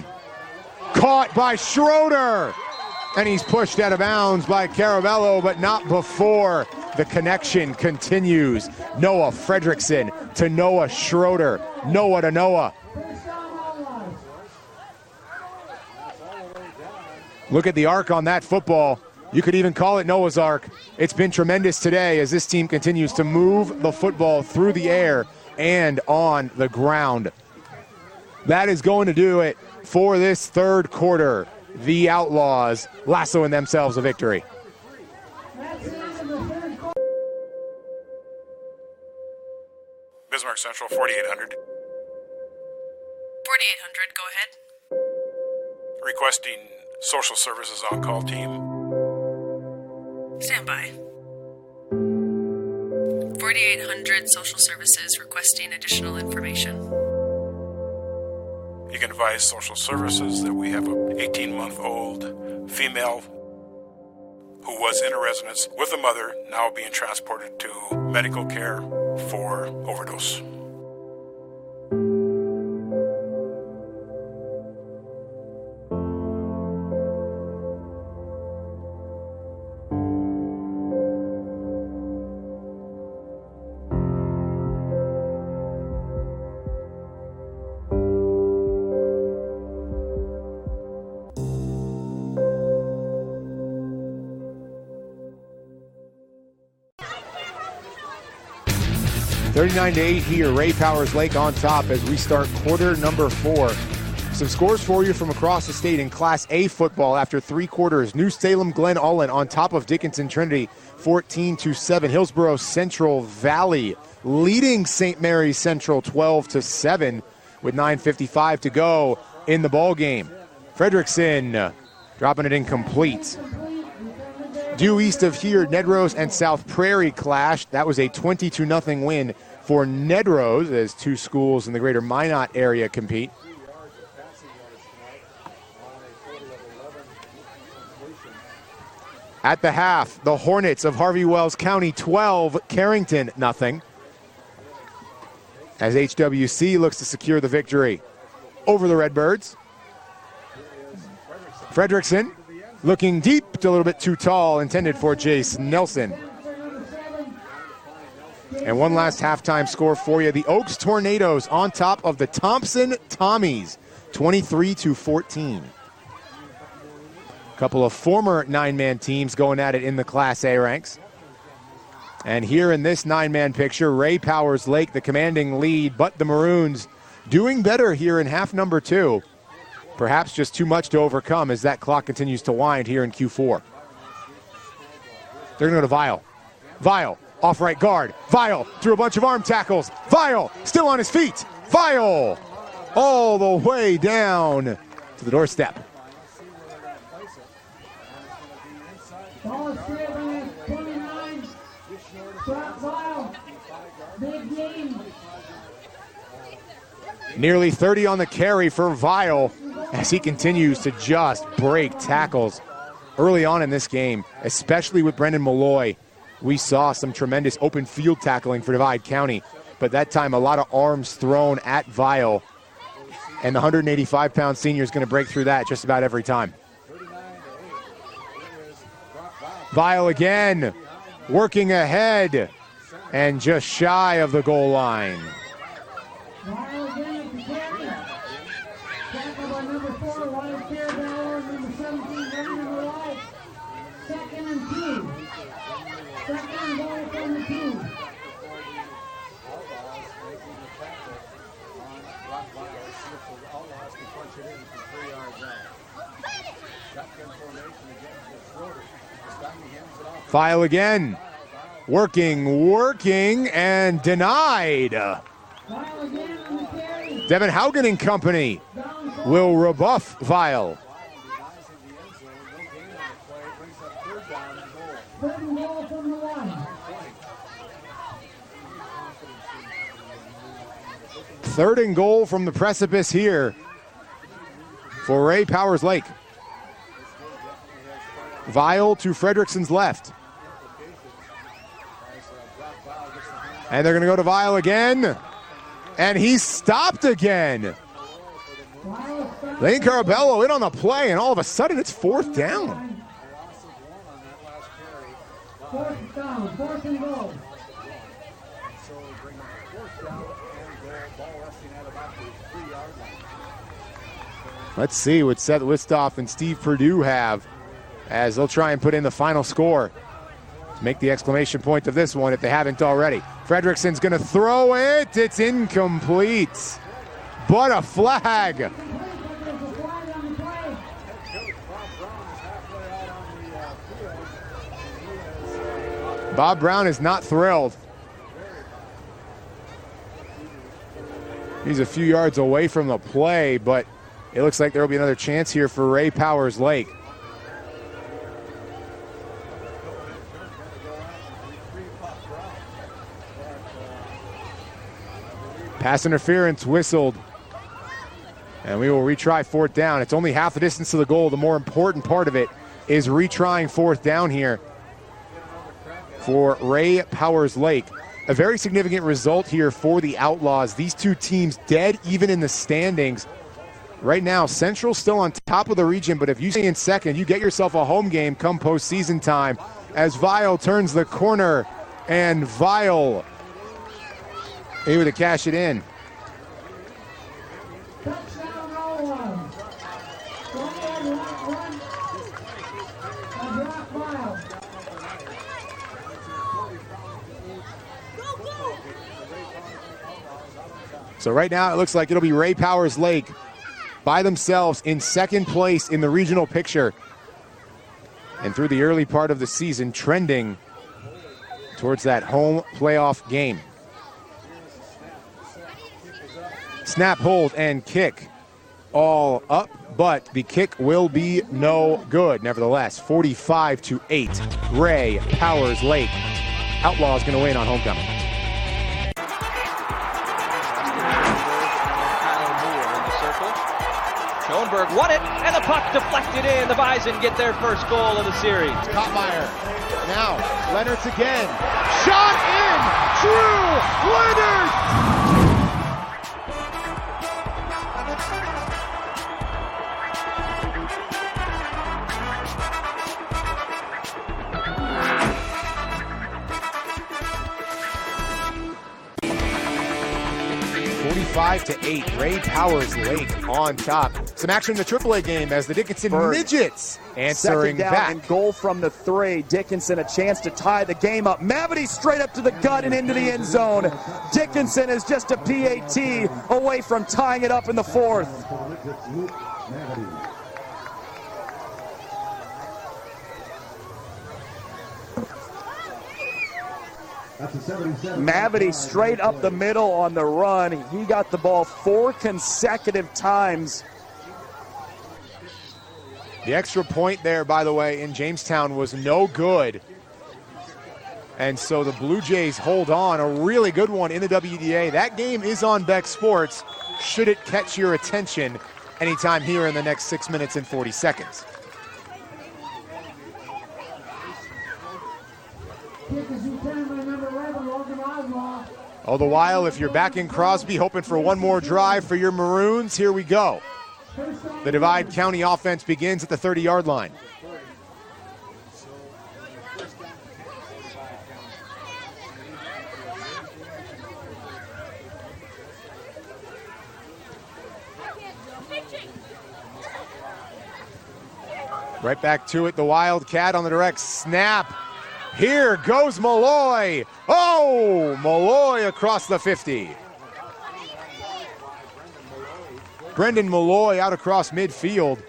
caught by Schroeder. And he's pushed out of bounds by Caraballo, but not before. The connection continues. Noah Fredrickson to Noah Schroeder. Noah to Noah. Look at the arc on that football. You could even call it Noah's Ark. It's been tremendous today as this team continues to move the football through the air and on the ground. That is going to do it for this third quarter. The Outlaws lassoing themselves a victory. Bismarck Central, 4800. 4800, go ahead. Requesting social services on-call team. Stand by. 4800 social services requesting additional information. You can advise social services that we have a 18-month-old female who was in a residence with a mother, now being transported to medical care for overdose. $39-8 here. Ray Powers Lake on top as we start quarter number 4. Some scores for you from across the state in Class A football after 3 quarters. New Salem Glen Ullin on top of Dickinson Trinity 14-7. Hillsborough Central Valley leading St. Mary's Central 12-7 with 9:55 to go in the ball game. Fredrickson dropping it incomplete. Due east of here, Nedrose and South Prairie clashed. That was a 22-0 win for Nedrose as 2 schools in the greater Minot area compete. At the half, the Hornets of Harvey Wells County 12, Carrington 0. As HWC looks to secure the victory over the Redbirds. Fredrickson looking deep, a little bit too tall, intended for Jace Nelson. And one last halftime score for you. The Oaks Tornadoes on top of the Thompson Tommies, 23-14. A couple of former 9-man teams going at it in the Class A ranks. And here in this 9-man picture, Ray Powers Lake, the commanding lead, but the Maroons doing better here in half number 2. Perhaps just too much to overcome as that clock continues to wind here in Q4. They're going to go to Vial. Vial, off right guard. Vial through a bunch of arm tackles. Vial still on his feet. Vial all the way down to the doorstep. Ball is cleared by 29. Brock Vile. Big game. Nearly 30 on the carry for Vile as he continues to just break tackles early on in this game, especially with Brendan Malloy. We saw some tremendous open field tackling for Divide County, but that time a lot of arms thrown at Vile, and the 185-pound senior is going to break through that just about every time. Vile again, working ahead, and just shy of the goal line. Vile again at the carry. Tackled by number 4, Wyatt Fairballer, number 17, running in the right. 2nd and 2. 2nd goal from the 2. Vile again, working, and denied. Devin Haugen and company will rebuff Vile. Third and goal from the precipice here for Ray Powers Lake. Vile to Fredrickson's left. And they're going to go to Vile again. And he's stopped again. Lane Carabello in on the play, and all of a sudden it's 4th down. 4th down, 4th and goal. Let's see what Seth Wistoff and Steve Perdue have as they'll try and put in the final score to make the exclamation point of this one if they haven't already. Fredrickson's going to throw it. It's incomplete. But a flag. Bob Brown is not thrilled. He's a few yards away from the play, but it looks like there will be another chance here for Ray Powers Lake. Pass interference whistled. And we will retry 4th down. It's only half the distance to the goal. The more important part of it is retrying 4th down here for Ray Powers Lake. A very significant result here for the Outlaws. These two teams dead even in the standings. Right now, Central still on top of the region, but if you stay in second, you get yourself a home game come postseason time as Vile turns the corner, and Vile able to cash it in. Touchdown, Rowan. Run. Brock Vile. So right now it looks like it'll be Ray Powers Lake by themselves in second place in the regional picture. And through the early part of the season, trending towards that home playoff game. Snap, hold, and kick all up, but the kick will be no good. Nevertheless, 45-8, Ray Powers Lake. Outlaws going to win on homecoming. Schoenberg won it, and the puck deflected in. The Bison get their first goal of the series. Kottmeyer. Now, Leonard's again. Shot in! Drew Leonard! 45-8, Ray Powers Lake on top. Some action in the AAA game as the Dickinson Midgets answering Second down back. And goal from the 3. Dickinson a chance to tie the game up. Mavity straight up to the gut and into the end zone. Dickinson is just a PAT away from tying it up in the 4th. Mavity straight up the middle on the run. He got the ball 4 consecutive times The extra point there, by the way, in Jamestown was no good. And so the Blue Jays hold on. A really good one in the WDA. That game is on Beck Sports, should it catch your attention anytime here in the next 6 minutes and 40 seconds. All the while, if you're back in Crosby hoping for one more drive for your Maroons, here we go. The Divide County offense begins at the 30-yard line. Right back to it, the Wildcat on the direct snap. Here goes Malloy. Oh, Malloy across the 50. Brendan Malloy out across midfield.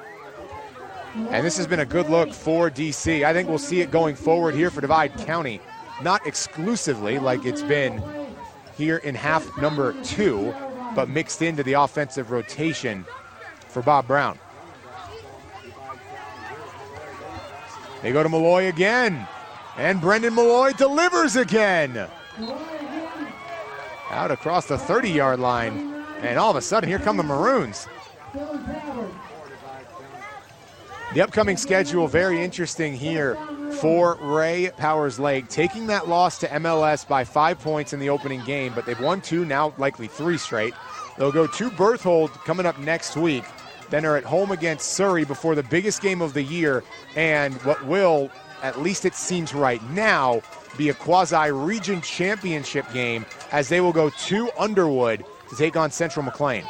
And this has been a good look for DC. I think we'll see it going forward here for Divide County. Not exclusively like it's been here in half number 2, but mixed into the offensive rotation for Bob Brown. They go to Malloy again, and Brendan Malloy delivers again. Out across the 30-yard line, and all of a sudden, here come the Maroons. The upcoming schedule, very interesting here for Ray Powers Lake, taking that loss to MLS by 5 points in the opening game, but they've won 2, now likely 3 straight. They'll go to Berthold coming up next week. Then are at home against Surrey before the biggest game of the year, and what will, at least it seems right now, be a quasi-region championship game as they will go to Underwood to take on Central McLean.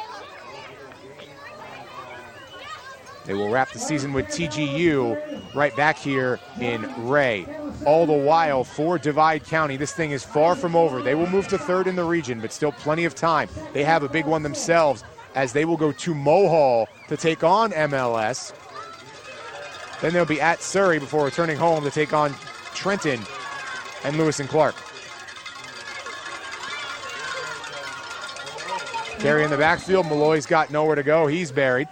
They will wrap the season with TGU right back here in Ray. All the while for Divide County, this thing is far from over. They will move to 3rd in the region, but still plenty of time. They have a big one themselves as they will go to Mohall to take on MLS. Then they'll be at Surrey before returning home to take on Trenton and Lewis and Clark. Carry in the backfield, Malloy's got nowhere to go, he's buried.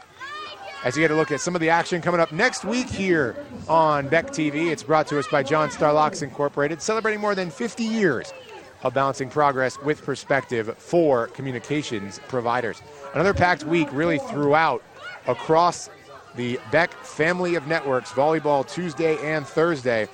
As you get a look at some of the action coming up next week here on Beck TV, it's brought to us by John Star Locks Incorporated, celebrating more than 50 years of balancing progress with perspective for communications providers. Another packed week really throughout across the Beck family of networks, volleyball Tuesday and Thursday,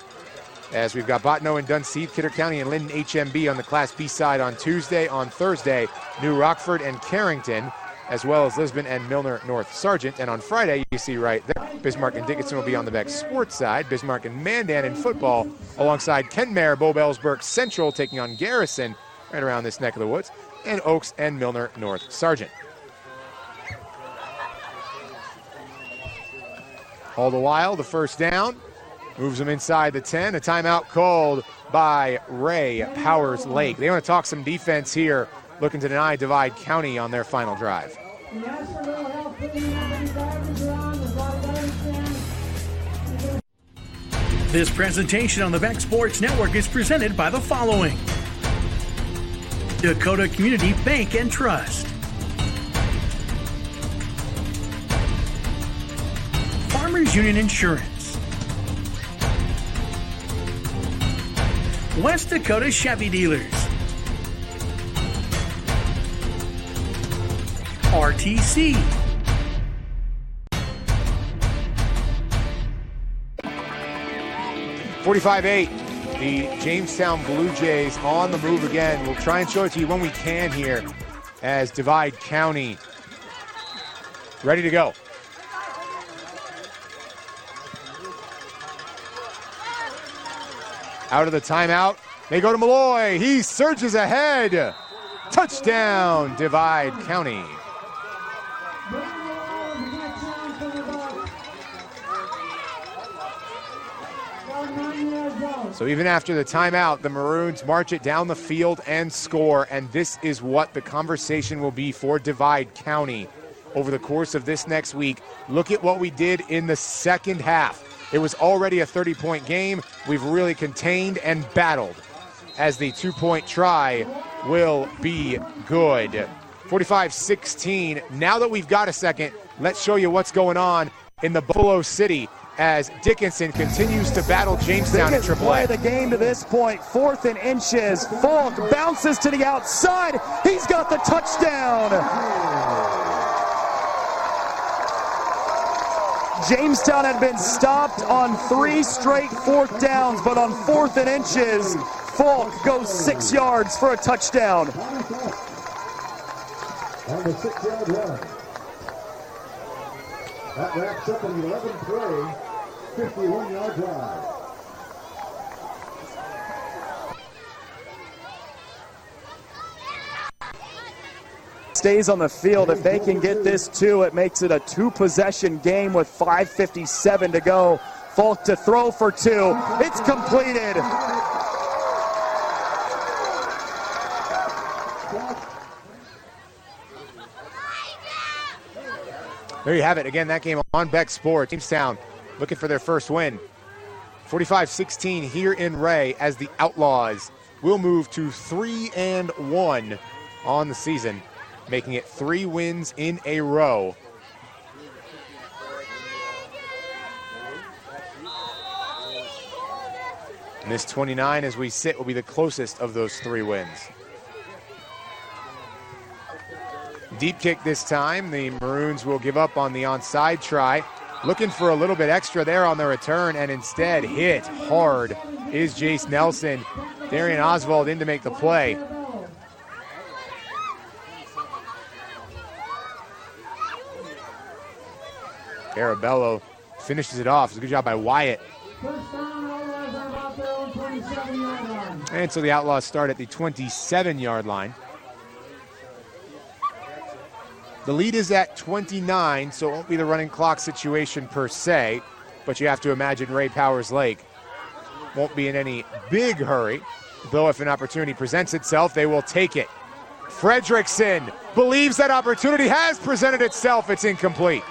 as we've got Bottineau and Dunseith, Kidder County and Linden HMB on the Class B side on Tuesday. On Thursday, New Rockford and Carrington, as well as Lisbon and Milner North Sargent. And on Friday, you see right there, Bismarck and Dickinson will be on the Beck sports side. Bismarck and Mandan in football, alongside Kenmare, Bow-Bellsburg Central taking on Garrison right around this neck of the woods, and Oaks and Milner North Sargent. All the while, the first down moves them inside the 10. A timeout called by Ray Powers Lake. They want to talk some defense here, looking to deny Divide County on their final drive. This presentation on the Beck Sports Network is presented by the following: Dakota Community Bank and Trust, Farmers Union Insurance, West Dakota Chevy Dealers, RTC, .45-8, the Jamestown Blue Jays on the move again. We'll try and show it to you when we can here as Divide County ready to go. Out of the timeout, they go to Malloy. He surges ahead. Touchdown, Divide County. So even after the timeout, the Maroons march it down the field and score, and this is what the conversation will be for Divide County over the course of this next week. Look at what we did in the second half. It was already a 30-point game. We've really contained and battled, as the 2-point try will be good. 45-16. Now that we've got a second, let's show you what's going on in the Buffalo City as Dickinson continues to battle Jamestown at Biggest play AAA. of the game to this point, 4th and inches. Falk bounces to the outside. He's got the touchdown. Jamestown had been stopped on 3 straight 4th downs, but on 4th and inches, Falk goes 6 yards for a touchdown. On the 6-yard run. That wraps up an 11-play, 51-yard drive. Stays on the field. If they can get this 2, it makes it a 2-possession game with 5:57 to go. Falk to throw for 2. It's completed. There you have it. Again, that game on Beck Sports. Jamestown looking for their first win. 45-16 here in Ray as the Outlaws will move to 3-1 on the season, making it 3 wins in a row. And this 29 as we sit will be the closest of those 3 wins. Deep kick this time. The Maroons will give up on the onside try. Looking for a little bit extra there on the return, and instead hit hard is Jace Nelson. Darian Oswald in to make the play. Arabello finishes it off. It's a good job by Wyatt. And so the Outlaws start at the 27-yard line. The lead is at 29, so it won't be the running clock situation per se, but you have to imagine Ray Powers Lake won't be in any big hurry, though if an opportunity presents itself, they will take it. Fredrickson believes that opportunity has presented itself. It's incomplete.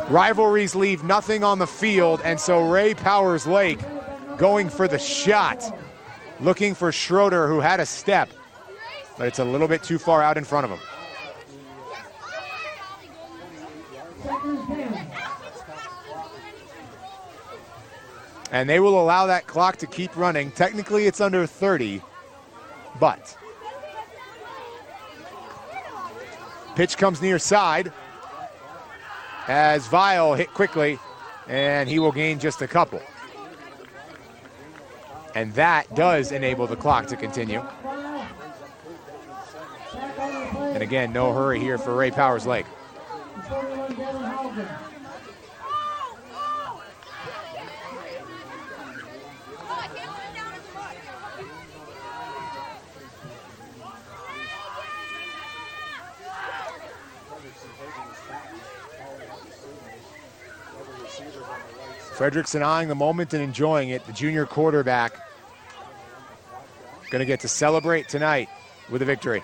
Rivalries leave nothing on the field, and so Ray Powers Lake going for the shot, looking for Schroeder, who had a step, but it's a little bit too far out in front of him. And they will allow that clock to keep running. Technically, it's under 30, but pitch comes near side as Vile hit quickly, and he will gain just a couple. And that does enable the clock to continue. And again, no hurry here for Ray Powers Lake. Fredrickson eyeing the moment and enjoying it. The junior quarterback going to get to celebrate tonight with a victory.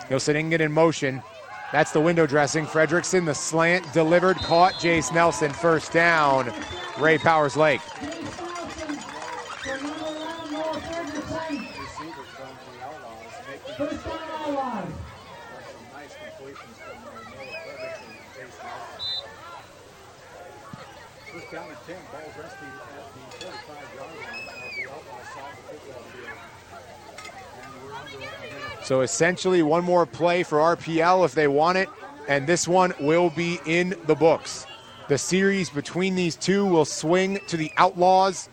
Yosiningen in motion. That's the window dressing. Fredrickson, the slant delivered, caught. Jace Nelson, first down. Ray Powers Lake. So essentially one more play for RPL if they want it, and this one will be in the books. The series between these two will swing to the Outlaws.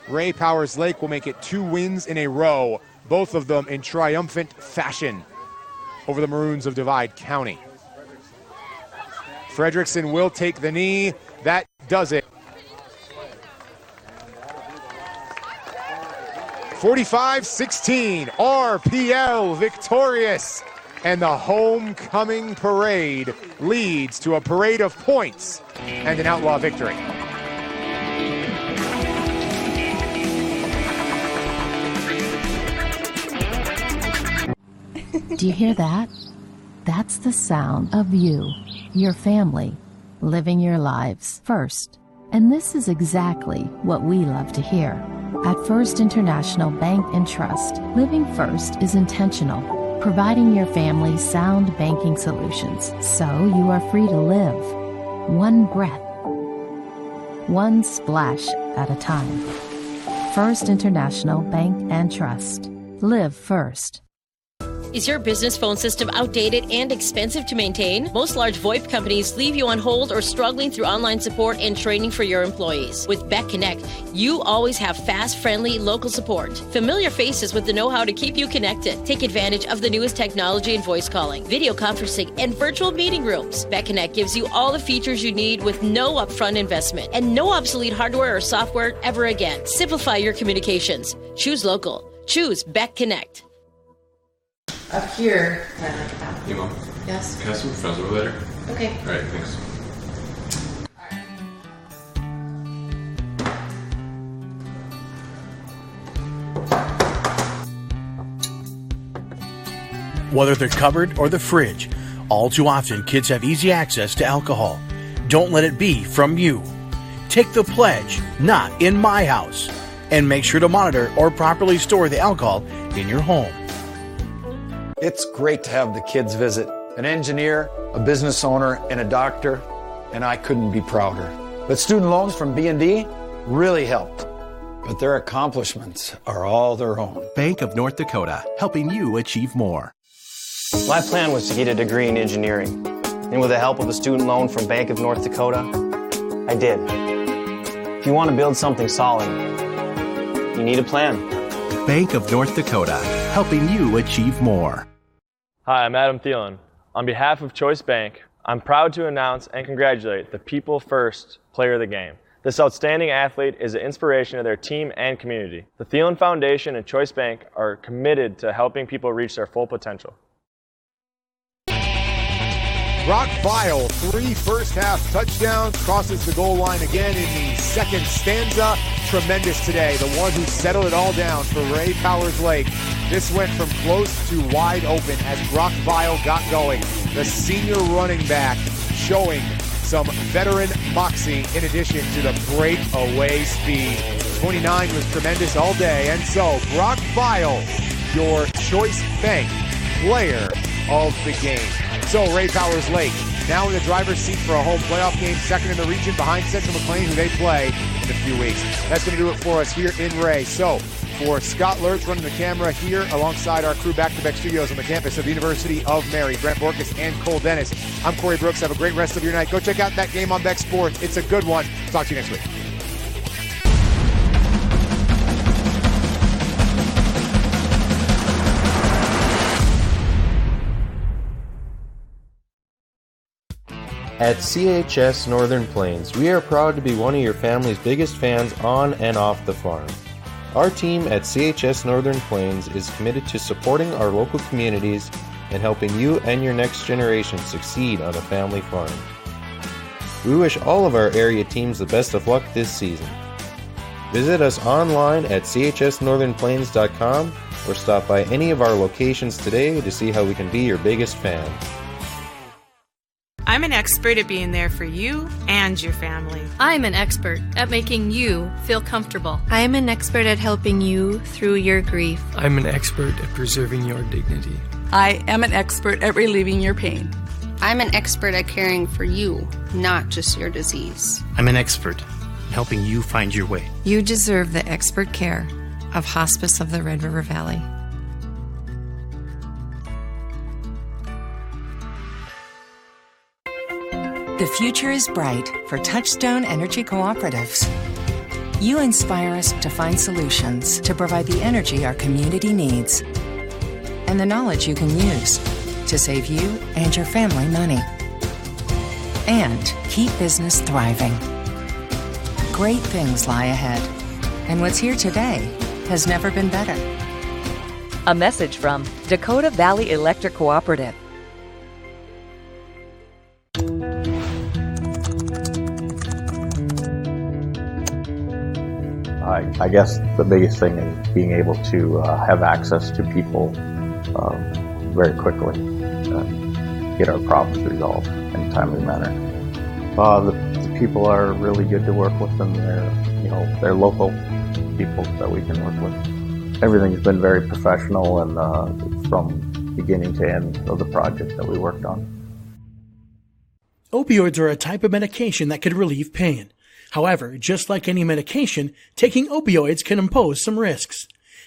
Ray Powers Lake will make it 2 wins in a row, both of them in triumphant fashion over the Maroons of Divide County. Fredrickson will take the knee. That does it. 45-16, RPL victorious, and the homecoming parade leads to a parade of points and an Outlaw victory. Do you hear that? That's the sound of you, your family, living your lives first. And this is exactly what we love to hear. At First International Bank and Trust, living first is intentional. providing your family sound banking solutions so you are free to live one breath, one splash at a time. First International Bank and Trust. Live first. Is your business phone system outdated and expensive to maintain? Most large VoIP companies leave you on hold or struggling through online support and training for your employees. With Beck Connect, you always have fast, friendly, local support. Familiar faces with the know-how to keep you connected. Take advantage of the newest technology in voice calling, video conferencing, and virtual meeting rooms. Beck Connect gives you all the features you need with no upfront investment and no obsolete hardware or software ever again. Simplify your communications. Choose local. Choose Beck Connect. Up here. Hey, Mom. Yes. Can I have some friends over later? Okay. All right, thanks. Whether the cupboard or the fridge, all too often kids have easy access to alcohol. Don't let it be from you. Take the pledge, not in my house, and make sure to monitor or properly store the alcohol in your home. It's great to have the kids visit. An engineer, a business owner, and a doctor, and I couldn't be prouder. But student loans from B&D really helped. But their accomplishments are all their own. Bank of North Dakota, helping you achieve more. My plan was to get a degree in engineering. And with the help of a student loan from Bank of North Dakota, I did. If you want to build something solid, you need a plan. Bank of North Dakota, helping you achieve more. Hi, I'm Adam Thielen. On behalf of Choice Bank, I'm proud to announce and congratulate the People First player of the game. This outstanding athlete is an inspiration to their team and community. The Thielen Foundation and Choice Bank are committed to helping people reach their full potential. Brock Vile, 3 first-half touchdowns, crosses the goal line again in the second stanza. Tremendous today, the one who settled it all down for Ray Powers Lake. This went from close to wide open as Brock Vile got going. The senior running back showing some veteran moxie in addition to the breakaway speed. 29 was tremendous all day, and so Brock Vile, your Choice Bank player of the game. So Ray Powers Lake now in the driver's seat for a home playoff game, second in the region behind Central McLean, who they play in a few weeks. That's going to do it for us here in Ray. So for Scott Lurch running the camera here alongside our crew back-to-back studios on the campus of the University of Mary, Brent Borkus and Cole Dennis, I'm Corey Brooks. Have a great rest of your night. Go check out that game on Beck Sports. It's a good one. Talk to you next week. At CHS Northern Plains, we are proud to be one of your family's biggest fans on and off the farm. Our team at CHS Northern Plains is committed to supporting our local communities and helping you and your next generation succeed on a family farm. We wish all of our area teams the best of luck this season. Visit us online at chsnorthernplains.com or stop by any of our locations today to see how we can be your biggest fan. I'm an expert at being there for you and your family. I'm an expert at making you feel comfortable. I am an expert at helping you through your grief. I'm an expert at preserving your dignity. I am an expert at relieving your pain. I'm an expert at caring for you, not just your disease. I'm an expert in helping you find your way. You deserve the expert care of Hospice of the Red River Valley. The future is bright for Touchstone Energy Cooperatives. You inspire us to find solutions to provide the energy our community needs and the knowledge you can use to save you and your family money and keep business thriving. Great things lie ahead, and what's here today has never been better. A message from Dakota Valley Electric Cooperative. I guess the biggest thing is being able to have access to people very quickly and get our problems resolved in a timely manner. The people are really good to work with, and they're local people that we can work with. Everything's been very professional, and from beginning to end of the project that we worked on. Opioids are a type of medication that could relieve pain. However, just like any medication, taking opioids can impose some risks.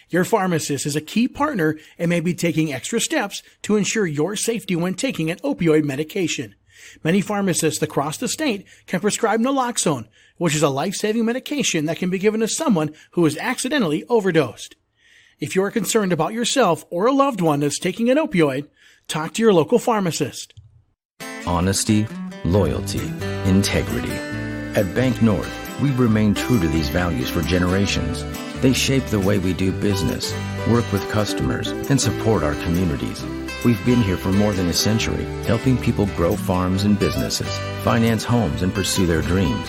Your pharmacist is a key partner and may be taking extra steps to ensure your safety when taking an opioid medication. Many pharmacists across the state can prescribe naloxone, which is a life-saving medication that can be given to someone who is accidentally overdosed. If you are concerned about yourself or a loved one that's taking an opioid, talk to your local pharmacist. Honesty, loyalty, integrity. At Bank North, we've remained true to these values for generations. They shape the way we do business, work with customers, and support our communities. We've been here for more than a century, helping people grow farms and businesses, finance homes, and pursue their dreams.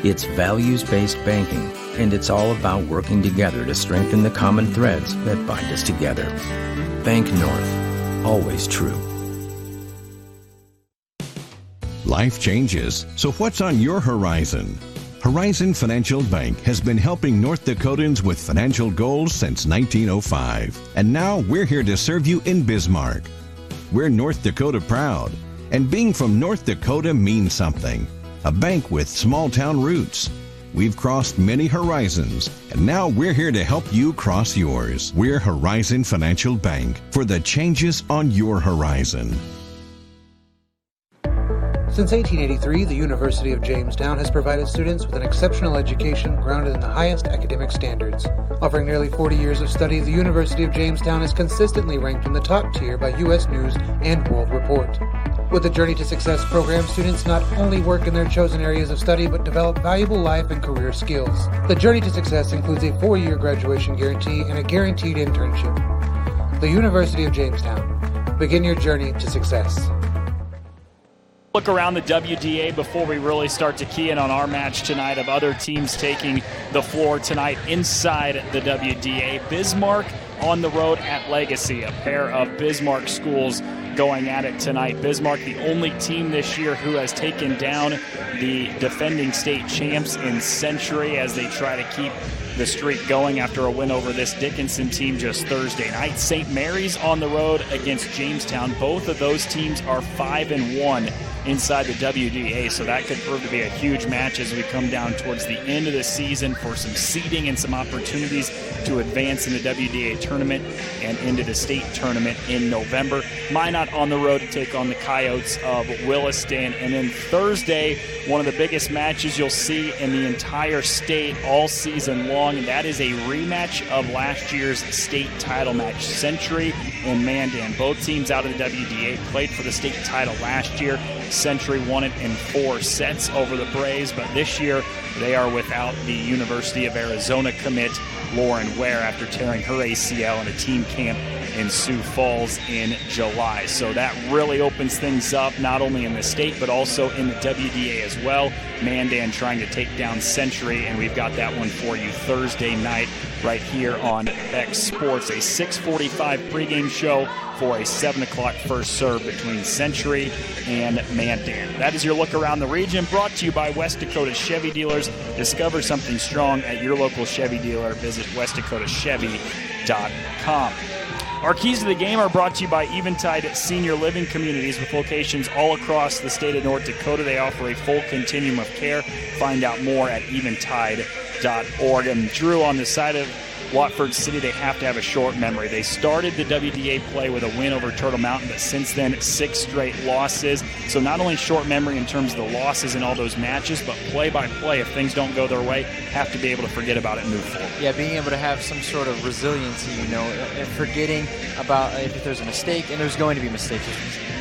It's values-based banking, and it's all about working together to strengthen the common threads that bind us together. Bank North, always true. Life changes, so what's on your horizon? Horizon Financial Bank has been helping North Dakotans with financial goals since 1905. And now we're here to serve you in Bismarck. We're North Dakota proud, and being from North Dakota means something. A bank with small-town roots. We've crossed many horizons, and now we're here to help you cross yours. We're Horizon Financial Bank for the changes on your horizon. Since 1883, the University of Jamestown has provided students with an exceptional education grounded in the highest academic standards. Offering nearly 40 years of study, the University of Jamestown is consistently ranked in the top tier by U.S. News and World Report. With the Journey to Success program, students not only work in their chosen areas of study, but develop valuable life and career skills. The Journey to Success includes a 4-year graduation guarantee and a guaranteed internship. The University of Jamestown. Begin your journey to success. Look around the WDA before we really start to key in on our match tonight of other teams taking the floor tonight inside the WDA. Bismarck on the road at Legacy, a pair of Bismarck schools going at it tonight. Bismarck, the only team this year who has taken down the defending state champs in Century as they try to keep the streak going after a win over this Dickinson team just Thursday night. St. Mary's on the road against Jamestown. Both of those teams are 5-1 inside the WDA, so that could prove to be a huge match as we come down towards the end of the season for some seeding and some opportunities to advance in the WDA tournament and into the state tournament in November. Minot on the road to take on the Coyotes of Williston. And then Thursday, one of the biggest matches you'll see in the entire state all season long, and that is a rematch of last year's state title match. Century and Mandan, both teams out of the WDA, played for the state title last year. Century won it in 4 sets over the Braves, but this year they are without the University of Arizona commit Lauren Ware after tearing her ACL in a team camp in Sioux Falls in July. So that really opens things up, not only in the state, but also in the WDA as well. Mandan trying to take down Century, and we've got that one for you Thursday night right here on X Sports. A 6:45 pregame show for a 7 o'clock first serve between Century and Mandan. That is your look around the region, brought to you by West Dakota Chevy Dealers. Discover something strong at your local Chevy dealer. Visit westdakotachevy.com. Our keys to the game are brought to you by Eventide Senior Living Communities with locations all across the state of North Dakota. They offer a full continuum of care. Find out more at eventide.org. And Drew, on the side of Watford City, they have to have a short memory. They started the WDA play with a win over Turtle Mountain, but since then, 6 straight losses. So not only short memory in terms of the losses in all those matches, but play by play, if things don't go their way, have to be able to forget about it and move forward. Yeah, being able to have some sort of resiliency, and forgetting about if there's a mistake, and there's going to be mistakes.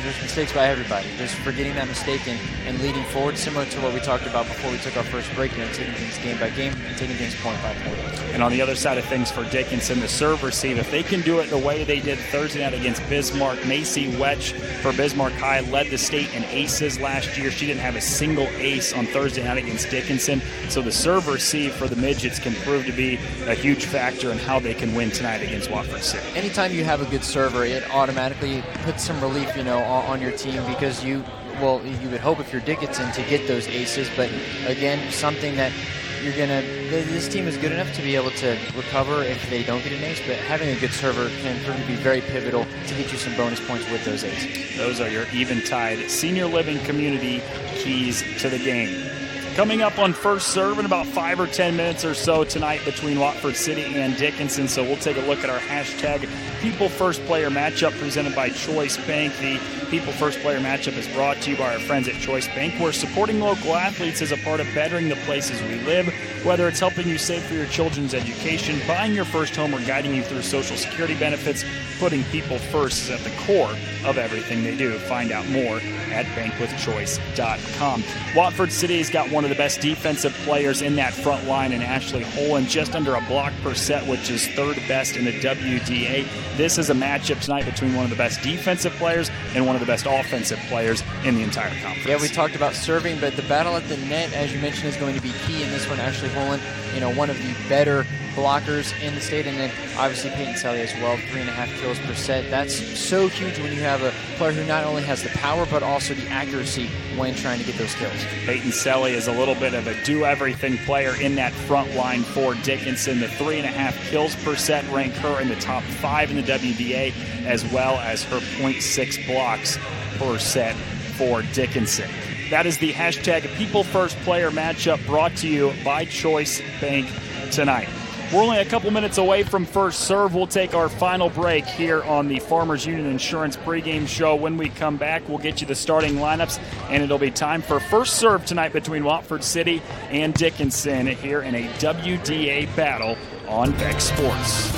There's mistakes by everybody. Just forgetting that mistake and leading forward, similar to what we talked about before we took our first break, taking things game by game and taking things point by point. And on the other side of things for Dickinson, the serve receive, if they can do it the way they did Thursday night against Bismarck, Macy Wetch for Bismarck High led the state in aces last year. She didn't have a single ace on Thursday night against Dickinson. So the serve receive for the midgets can prove to be a huge factor in how they can win tonight against Watford City. Anytime you have a good server, it automatically puts some relief, on your team, because you would hope if you're Dickinson to get those aces, but again, something that this team is good enough to be able to recover if they don't get an ace, but having a good server can prove to be very pivotal to get you some bonus points with those aces. Those are your Eventide Senior Living Community keys to the game. Coming up on First Serve in about 5 or 10 minutes or so tonight between Watford City and Dickinson. So we'll take a look at our hashtag People First Player matchup presented by Choice Bank. The People First Player matchup is brought to you by our friends at Choice Bank, where supporting local athletes is a part of bettering the places we live. Whether it's helping you save for your children's education, buying your first home, or guiding you through Social Security benefits, putting people first is at the core of everything they do. Find out more at bankwithchoice.com. Watford City's got one of the best defensive players in that front line in Ashley Holen, just under a block per set, which is third best in the WDA. This is a matchup tonight between one of the best defensive players and one of the best offensive players in the entire conference. Yeah, we talked about serving, but the battle at the net, as you mentioned, is going to be key in this one. Ashley Holen, one of the better blockers in the state, and then obviously Peyton Selle as well, 3.5 kills per set. That's so huge when you have a player who not only has the power but also the accuracy when trying to get those kills. Peyton Selle is a little bit of a do-everything player in that front line for Dickinson. The 3.5 kills per set rank her in the top 5 in the WDA, as well as her 0.6 blocks per set for Dickinson. That is the hashtag People First Player matchup brought to you by Choice Bank tonight. We're only a couple minutes away from First Serve. We'll take our final break here on the Farmers Union Insurance pregame show. When we come back, we'll get you the starting lineups, and it'll be time for First Serve tonight between Watford City and Dickinson here in a WDA battle on Beck Sports.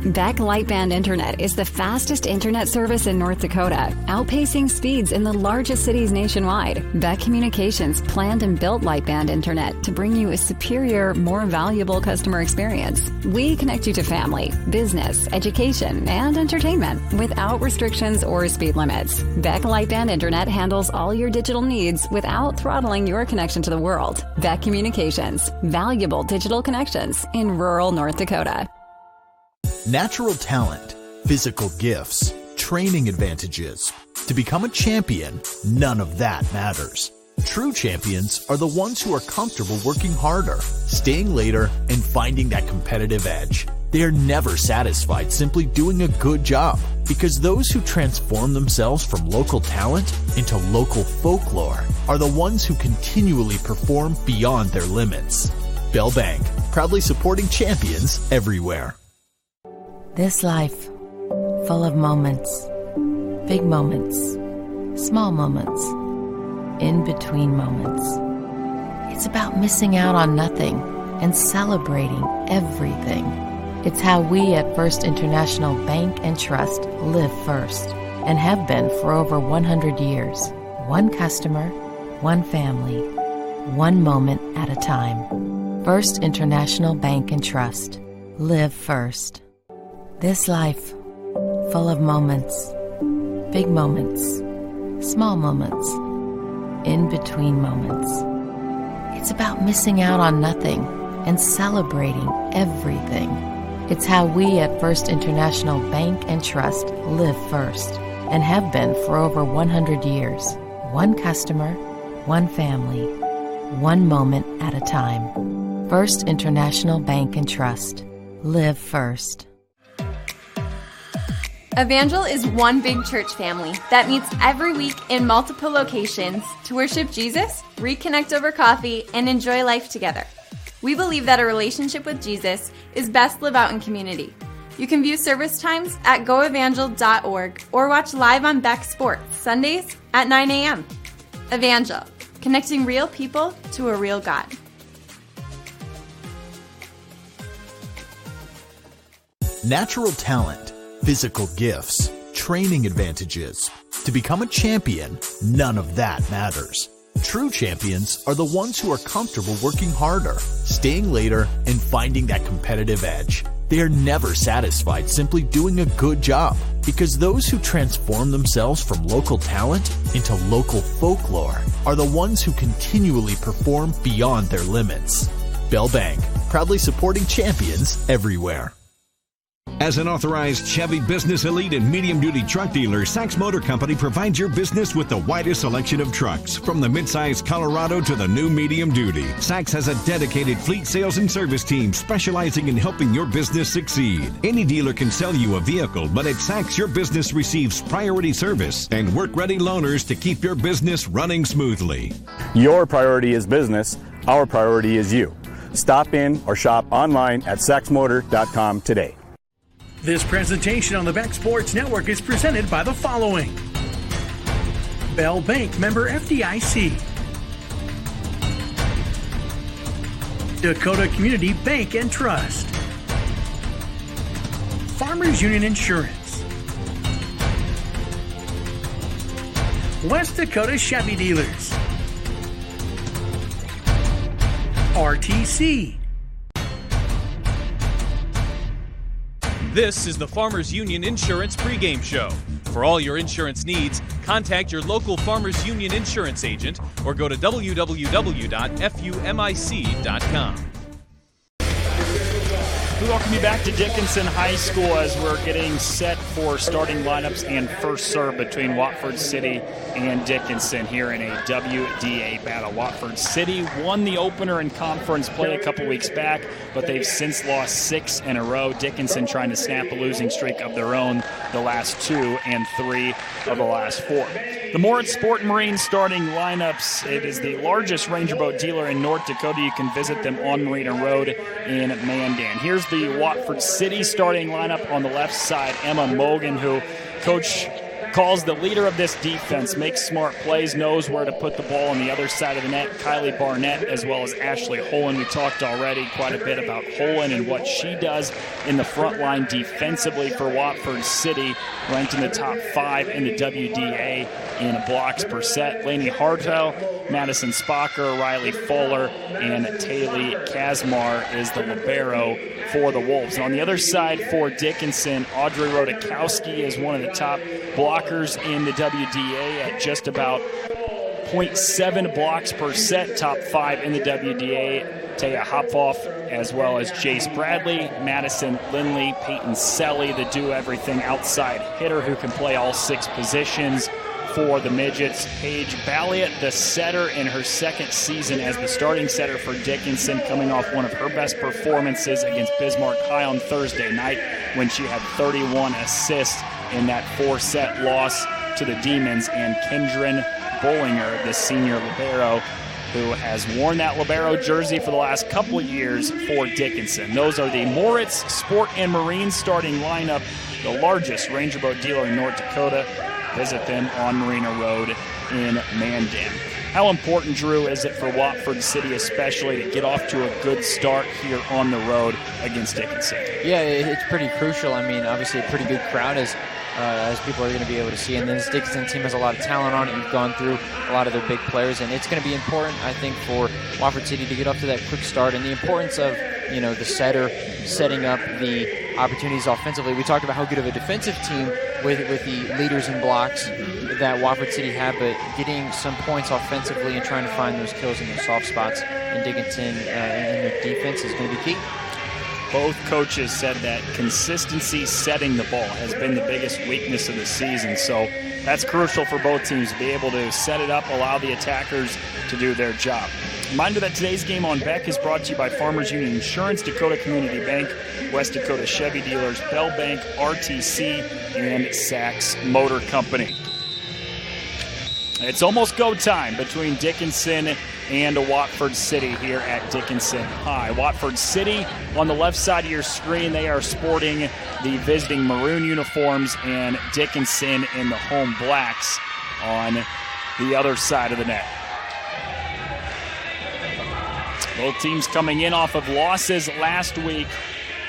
Beck Lightband Internet is the fastest internet service in North Dakota, outpacing speeds in the largest cities nationwide. Beck Communications planned and built Lightband Internet to bring you a superior, more valuable customer experience. We connect you to family, business, education, and entertainment without restrictions or speed limits. Beck Lightband Internet handles all your digital needs without throttling your connection to the world. Beck Communications, valuable digital connections in rural North Dakota. Natural talent, physical gifts, training advantages. To become a champion, none of that matters. True champions are the ones who are comfortable working harder, staying later, and finding that competitive edge. They are never satisfied simply doing a good job, because those who transform themselves from local talent into local folklore are the ones who continually perform beyond their limits. Bell Bank, proudly supporting champions everywhere. This life, full of moments, big moments, small moments, in between moments. It's about missing out on nothing and celebrating everything. It's how we at First International Bank and Trust live first and have been for over 100 years. One customer, one family, one moment at a time. First International Bank and Trust. Live first. This life, full of moments, big moments, small moments, in between moments. It's about missing out on nothing and celebrating everything. It's how we at First International Bank and Trust live first and have been for over 100 years. One customer, one family, one moment at a time. First International Bank and Trust. Live first. Evangel is one big church family that meets every week in multiple locations to worship Jesus, reconnect over coffee, and enjoy life together. We believe that a relationship with Jesus is best lived out in community. You can view service times at goevangel.org or watch live on Beck Sports Sundays at 9 a.m. Evangel, connecting real people to a real God. Natural talent, physical gifts, training advantages. To become a champion, none of that matters. True champions are the ones who are comfortable working harder, staying later, and finding that competitive edge. They are never satisfied simply doing a good job, because those who transform themselves from local talent into local folklore are the ones who continually perform beyond their limits. Bell Bank, proudly supporting champions everywhere. As an authorized Chevy Business Elite and medium-duty truck dealer, Sachs Motor Company provides your business with the widest selection of trucks, from the midsize Colorado to the new medium-duty. Sachs has a dedicated fleet sales and service team specializing in helping your business succeed. Any dealer can sell you a vehicle, but at Sachs, your business receives priority service and work-ready loaners to keep your business running smoothly. Your priority is business. Our priority is you. Stop in or shop online at saxmotor.com today. This presentation on the Beck Sports Network is presented by the following: Bell Bank, member FDIC. Dakota Community Bank and Trust. Farmers Union Insurance. West Dakota Chevy Dealers. RTC. This is the Farmers Union Insurance pregame show. For all your insurance needs, contact your local Farmers Union insurance agent or go to www.fumic.com. We welcome you back to Dickinson High School as we're getting set for starting lineups and first serve between Watford City and Dickinson here in a WDA battle. Watford City won the opener in conference play a couple weeks back, but they've since lost 6 in a row. Dickinson trying to snap a losing streak of their own the last 2 and 3 of the last 4. The Moritz Sport Marine starting lineups. It is the largest Ranger Boat dealer in North Dakota. You can visit them on Marina Road in Mandan. Here's the Watford City starting lineup. On the left side, Emma Mogan, who Coach calls the leader of this defense, makes smart plays, knows where to put the ball on the other side of the net. Kylie Barnett as well as Ashley Holen. We talked already quite a bit about Holen and what she does in the front line defensively for Watford City, ranked in the top 5 in the WDA in blocks per set. Lainey Hartel, Madison Spocker, Riley Fuller, and Taylor Kazmar is the libero for the Wolves. And on the other side for Dickinson, Audrey Rodakowski is one of the top blockers in the WDA at just about 0.7 blocks per set, top 5 in the WDA. Taya Hopfoff, as well as Jace Bradley, Madison Lindley, Peyton Selly, the do-everything outside hitter who can play all 6 positions for the Midgets. Paige Balliot, the setter in her second season as the starting setter for Dickinson, coming off one of her best performances against Bismarck High on Thursday night when she had 31 assists in that 4-set loss to the Demons. And Kendrin Bollinger, the senior libero, who has worn that libero jersey for the last couple of years for Dickinson. Those are the Moritz Sport and Marine starting lineup, the largest Ranger Boat dealer in North Dakota. Visit them on Marina Road in Mandan. How important, Drew, is it for Watford City especially to get off to a good start here on the road against Dickinson? Yeah, it's pretty crucial. I mean, obviously a pretty good crowd as people are going to be able to see. And this Dickinson team has a lot of talent on it. You've gone through a lot of their big players, and it's going to be important, I think, for Watford City to get off to that quick start. And the importance of, the setter setting up the opportunities offensively. We talked about how good of a defensive team with the leaders in blocks that Watford City have, but getting some points offensively and trying to find those kills in those soft spots in Dickinson and their defense is going to be key. Both coaches said that consistency setting the ball has been the biggest weakness of the season, so that's crucial for both teams to be able to set it up, allow the attackers to do their job. Reminder that today's game on Beck is brought to you by Farmers Union Insurance, Dakota Community Bank, West Dakota Chevy Dealers, Bell Bank, RTC, and Sachs Motor Company. It's almost go time between Dickinson and Watford City here at Dickinson High. Watford City on the left side of your screen, they are sporting the visiting maroon uniforms, and Dickinson in the home blacks on the other side of the net. Both teams coming in off of losses last week.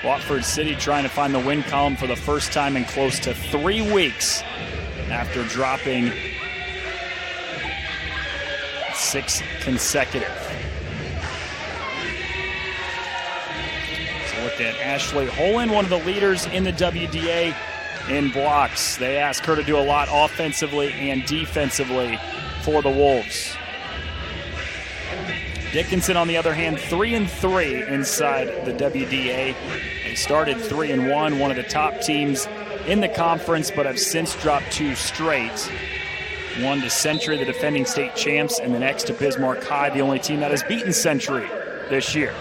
Watford City trying to find the win column for the first time in close to 3 weeks after dropping 6 consecutive. So look at Ashley Holen, one of the leaders in the WDA in blocks. They ask her to do a lot offensively and defensively for the Wolves. Dickinson, on the other hand, 3-3 inside the WDA. They started 3-1, one of the top teams in the conference, but have since dropped 2 straight. One to Century, the defending state champs, and the next to Bismarck High, the only team that has beaten Century this year.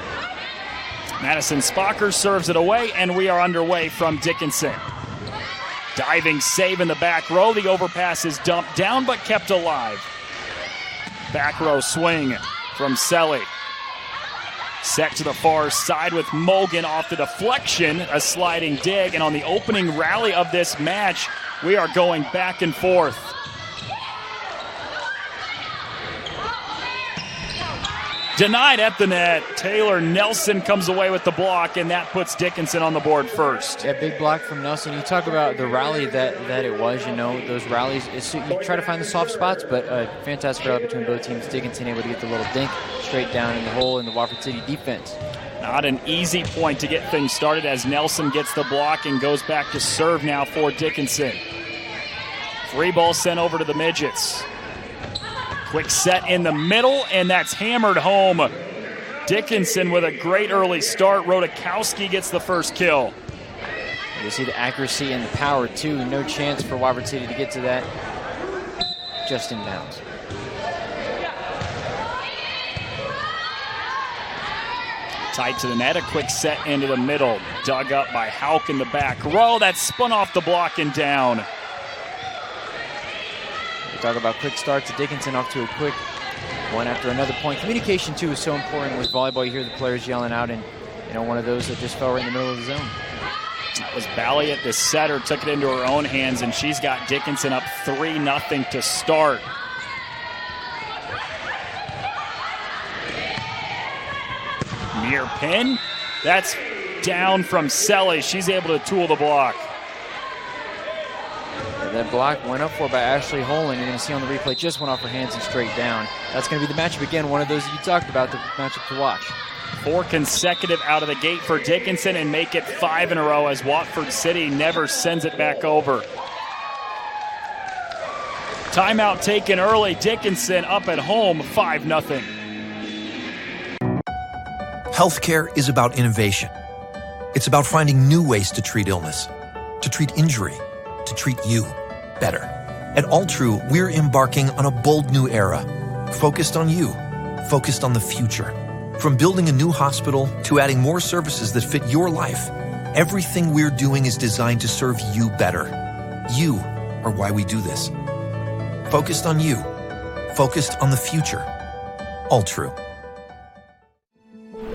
Madison Spocker serves it away, and we are underway from Dickinson. Diving save in the back row. The overpass is dumped down but kept alive. Back row swing from Selly. Set to the far side with Mogan off the deflection, a sliding dig, and on the opening rally of this match, we are going back and forth. Denied at the net. Taylor Nelson comes away with the block, and that puts Dickinson on the board first. Yeah, big block from Nelson. You talk about the rally that it was, those rallies. You try to find the soft spots, but a fantastic rally between both teams. Dickinson able to get the little dink straight down in the hole in the Wofford City defense. Not an easy point to get things started as Nelson gets the block and goes back to serve now for Dickinson. Free ball sent over to the Midgets. Quick set in the middle, and that's hammered home. Dickinson with a great early start. Rodakowski gets the first kill. You see the accuracy and the power, too. No chance for Wofford City to get to that. Just in bounds. Tight to the net, a quick set into the middle. Dug up by Hauk in the back row. That's spun off the block and down. Talk about quick starts. Dickinson off to a quick one after another point. Communication, too, is so important with volleyball. You hear the players yelling out, and one of those that just fell right in the middle of the zone. That was Balliet, the setter, took it into her own hands, and she's got Dickinson up 3-0 to start. Near pin. That's down from Selly. She's able to tool the block. That block went up for by Ashley Holen. You're going to see on the replay, just went off her hands and straight down. That's going to be the matchup again, one of those that you talked about, the matchup to watch. 4 consecutive out of the gate for Dickinson and make it 5 in a row as Watford City never sends it back over. Timeout taken early. Dickinson up at home, 5-0. Healthcare is about innovation. It's about finding new ways to treat illness, to treat injury, to treat you better. At Altru, we're embarking on a bold new era, focused on you, focused on the future. From building a new hospital to adding more services that fit your life, everything we're doing is designed to serve you better. You are why we do this. Focused on you, focused on the future. Altru.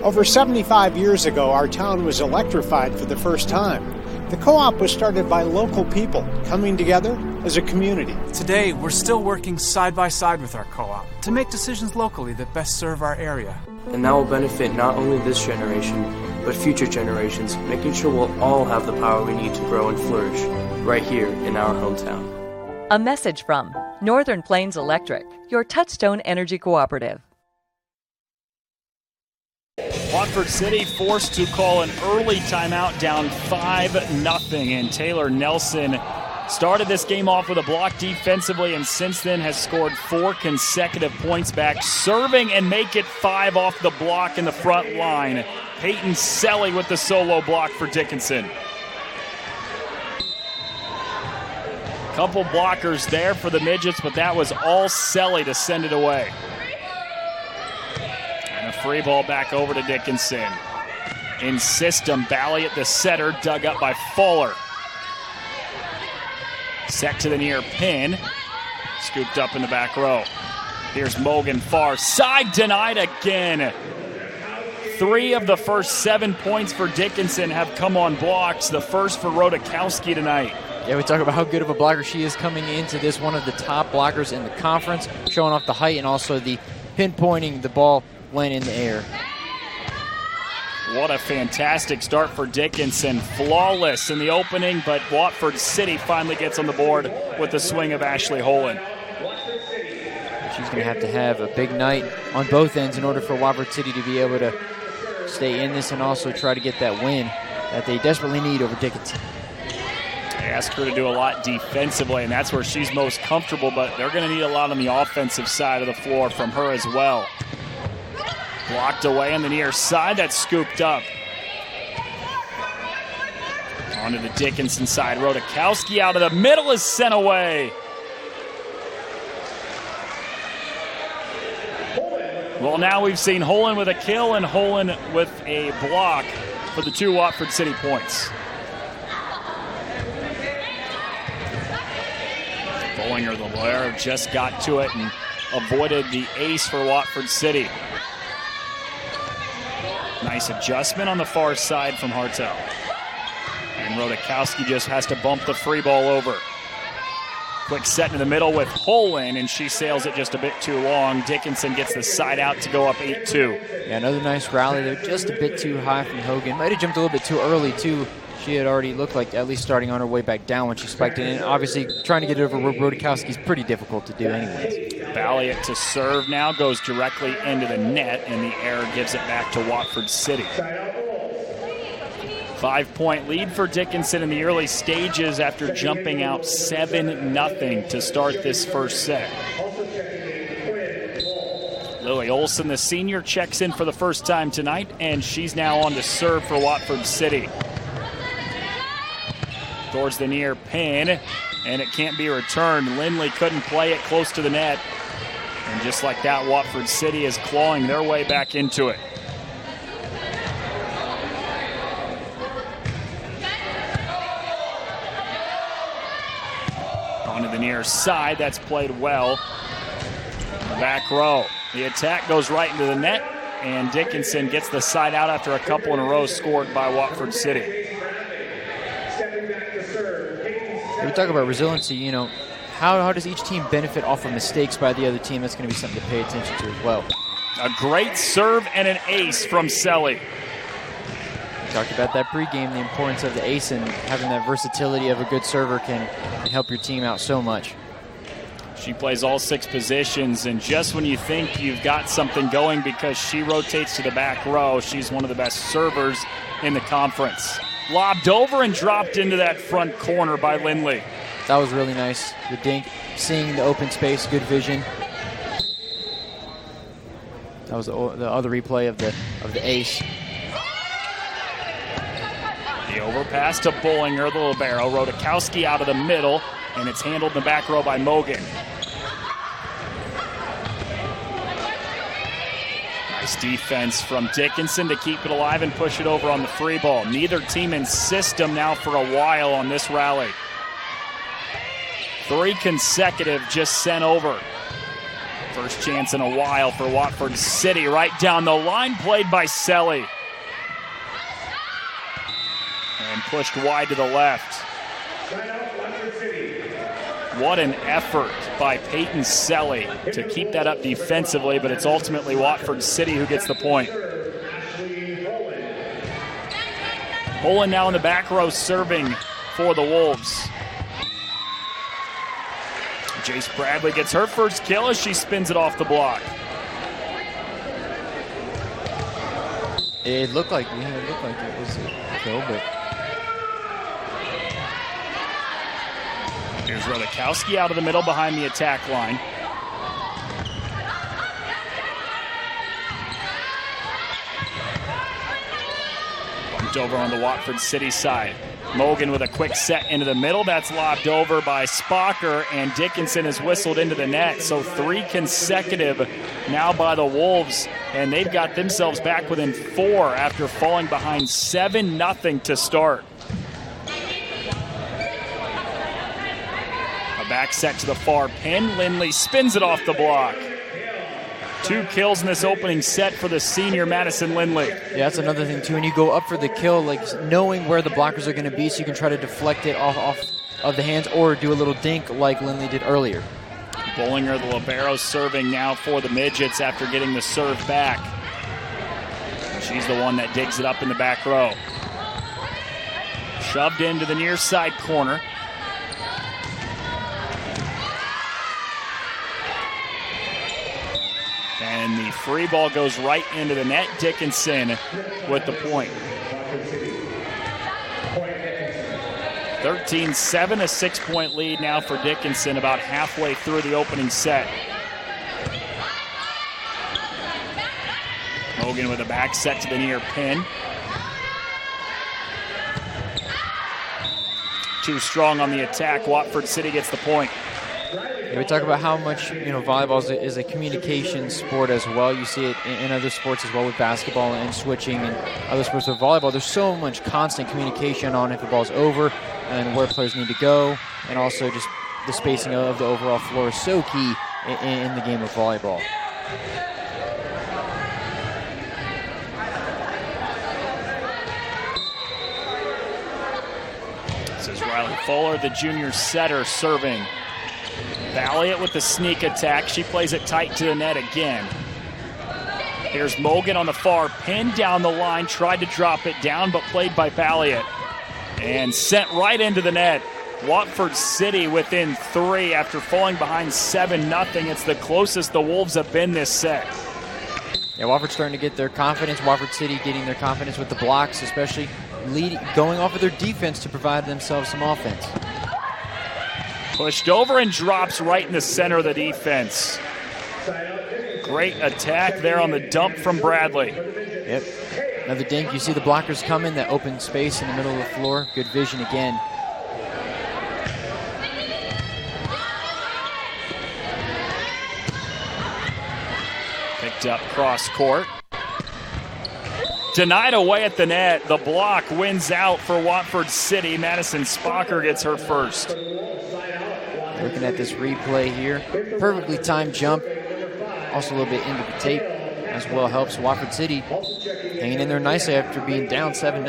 Over 75 years ago, our town was electrified for the first time. The co-op was started by local people coming together as a community. Today, we're still working side by side with our co-op to make decisions locally that best serve our area. And that will benefit not only this generation, but future generations, making sure we'll all have the power we need to grow and flourish right here in our hometown. A message from Northern Plains Electric, your Touchstone Energy Cooperative. Watford City forced to call an early timeout, down 5-0, and Taylor Nelson started this game off with a block defensively and since then has scored 4 consecutive points back, serving and make it 5 off the block in the front line. Peyton Selly with the solo block for Dickinson. Couple blockers there for the Midgets, but that was all Selly to send it away. And a free ball back over to Dickinson. In system, Balliet, the setter, dug up by Fuller. Set to the near pin. Scooped up in the back row. Here's Mogan far side, denied again. 3 of the first 7 points for Dickinson have come on blocks. The first for Rodakowski tonight. Yeah, we talk about how good of a blocker she is coming into this, one of the top blockers in the conference, showing off the height and also the pinpointing the ball when in the air. What a fantastic start for Dickinson. Flawless in the opening, but Watford City finally gets on the board with the swing of Ashley Holen. She's going to have a big night on both ends in order for Watford City to be able to stay in this and also try to get that win that they desperately need over Dickinson. They ask her to do a lot defensively, and that's where she's most comfortable, but they're going to need a lot on the offensive side of the floor from her as well. Blocked away on the near side. That's scooped up. Onto the Dickinson side. Rodakowski out of the middle is sent away. Well, now we've seen Holen with a kill and Holen with a block for the 2 Watford City points. Bollinger, the lawyer, just got to it and avoided the ace for Watford City. Nice adjustment on the far side from Hartel. And Rodakowski just has to bump the free ball over. Quick set in the middle with Holen, and she sails it just a bit too long. Dickinson gets the side out to go up 8-2. Yeah, another nice rally there, just a bit too high from Hogan. Might have jumped a little bit too early, too. She had already looked like at least starting on her way back down when she spiked it in. Obviously, trying to get it over Rodakowski is pretty difficult to do anyways. Balliet to serve now, goes directly into the net, and the error gives it back to Watford City. 5-point lead for Dickinson in the early stages after jumping out 7-0 to start this first set. Lily Olson, the senior, checks in for the first time tonight, and she's now on to serve for Watford City. Towards the near pin, and it can't be returned. Lindley couldn't play it close to the net. And just like that, Watford City is clawing their way back into it. Onto the near side, that's played well. The back row. The attack goes right into the net, and Dickinson gets the side out after a couple in a row scored by Watford City. We talk about resiliency, you know, how does each team benefit off of mistakes by the other team? That's going to be something to pay attention to as well. A great serve and an ace from Selly. We talked about that pregame, the importance of the ace and having that versatility of a good server can help your team out so much. She plays all 6 positions, and just when you think you've got something going because she rotates to the back row, she's one of the best servers in the conference. Lobbed over and dropped into that front corner by Lindley. That was really nice. The dink, seeing the open space, good vision. That was the other replay of the ace. The overpass to Bollinger, the libero. Rodakowski out of the middle, and it's handled in the back row by Mogan. Nice defense from Dickinson to keep it alive and push it over on the free ball. Neither team in system now for a while on this rally. 3 consecutive just sent over. First chance in a while for Watford City. Right down the line, played by Selly. And pushed wide to the left. What an effort by Peyton Selly to keep that up defensively, but it's ultimately Watford City who gets the point. Holen now in the back row serving for the Wolves. Jace Bradley gets her first kill as she spins it off the block. It looked like it was a kill, but here's Rodakowski out of the middle behind the attack line. Bumped over on the Watford City side. Mogan with a quick set into the middle. That's lobbed over by Spocker, and Dickinson is whistled into the net. So 3 consecutive now by the Wolves, and they've got themselves back within 4 after falling behind 7-0 to start. A back set to the far pin. Lindley spins it off the block. 2 kills in this opening set for the senior Madison Lindley. Yeah, that's another thing too. When you go up for the kill, like knowing where the blockers are going to be so you can try to deflect it off of the hands or do a little dink like Lindley did earlier. Bollinger, the libero, serving now for the Midgets after getting the serve back. She's the one that digs it up in the back row. Shoved into the near side corner. And the free ball goes right into the net. Dickinson with the point. 13-7, a 6-point lead now for Dickinson about halfway through the opening set. Mogan with a back set to the near pin. Too strong on the attack. Watford City gets the point. Yeah, we talk about how much volleyball is a communication sport as well. You see it in other sports as well with basketball and switching and other sports with volleyball. There's so much constant communication on if the ball's over and where players need to go, and also just the spacing of the overall floor is so key in the game of volleyball. This is Riley Fuller, the junior setter, serving. Valiant with the sneak attack. She plays it tight to the net again. Here's Mogan on the far, pinned down the line, tried to drop it down, but played by Valiant. And sent right into the net. Watford City within 3 after falling behind 7-0. It's the closest the Wolves have been this set. Yeah, Watford's starting to get their confidence. Watford City getting their confidence with the blocks, especially going off of their defense to provide themselves some offense. Pushed over and drops right in the center of the defense. Great attack there on the dump from Bradley. Yep. Another dink. You see the blockers come in, that open space in the middle of the floor. Good vision again. Picked up cross court. Denied away at the net. The block wins out for Watford City. Madison Spocker gets her first. Looking at this replay here. Perfectly timed jump. Also a little bit into the tape as well helps. Watford City hanging in there nicely after being down 7-0.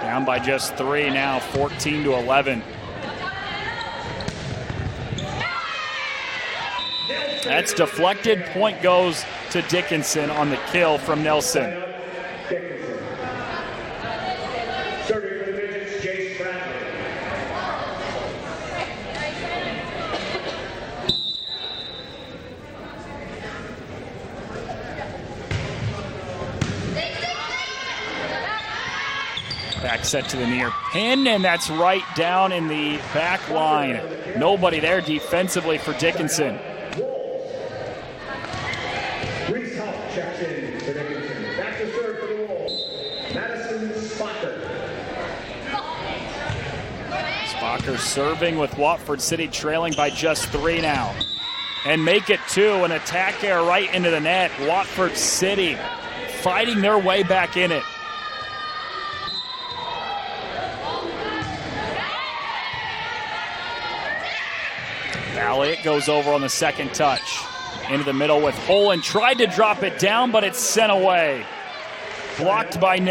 Down by just 3 now, 14-11. That's deflected. Point goes to Dickinson on the kill from Nelson. Back set to the near pin, and that's right down in the back line. Nobody there defensively for Dickinson. Checks in for Dickinson. Back to serve for the Wolves. Madison Spocker. Spocker serving with Watford City trailing by just 3 now. And make it 2. An attack air right into the net. Watford City fighting their way back in it. Valiant goes over on the second touch. Into the middle with Holland. Tried to drop it down, but it's sent away. Blocked by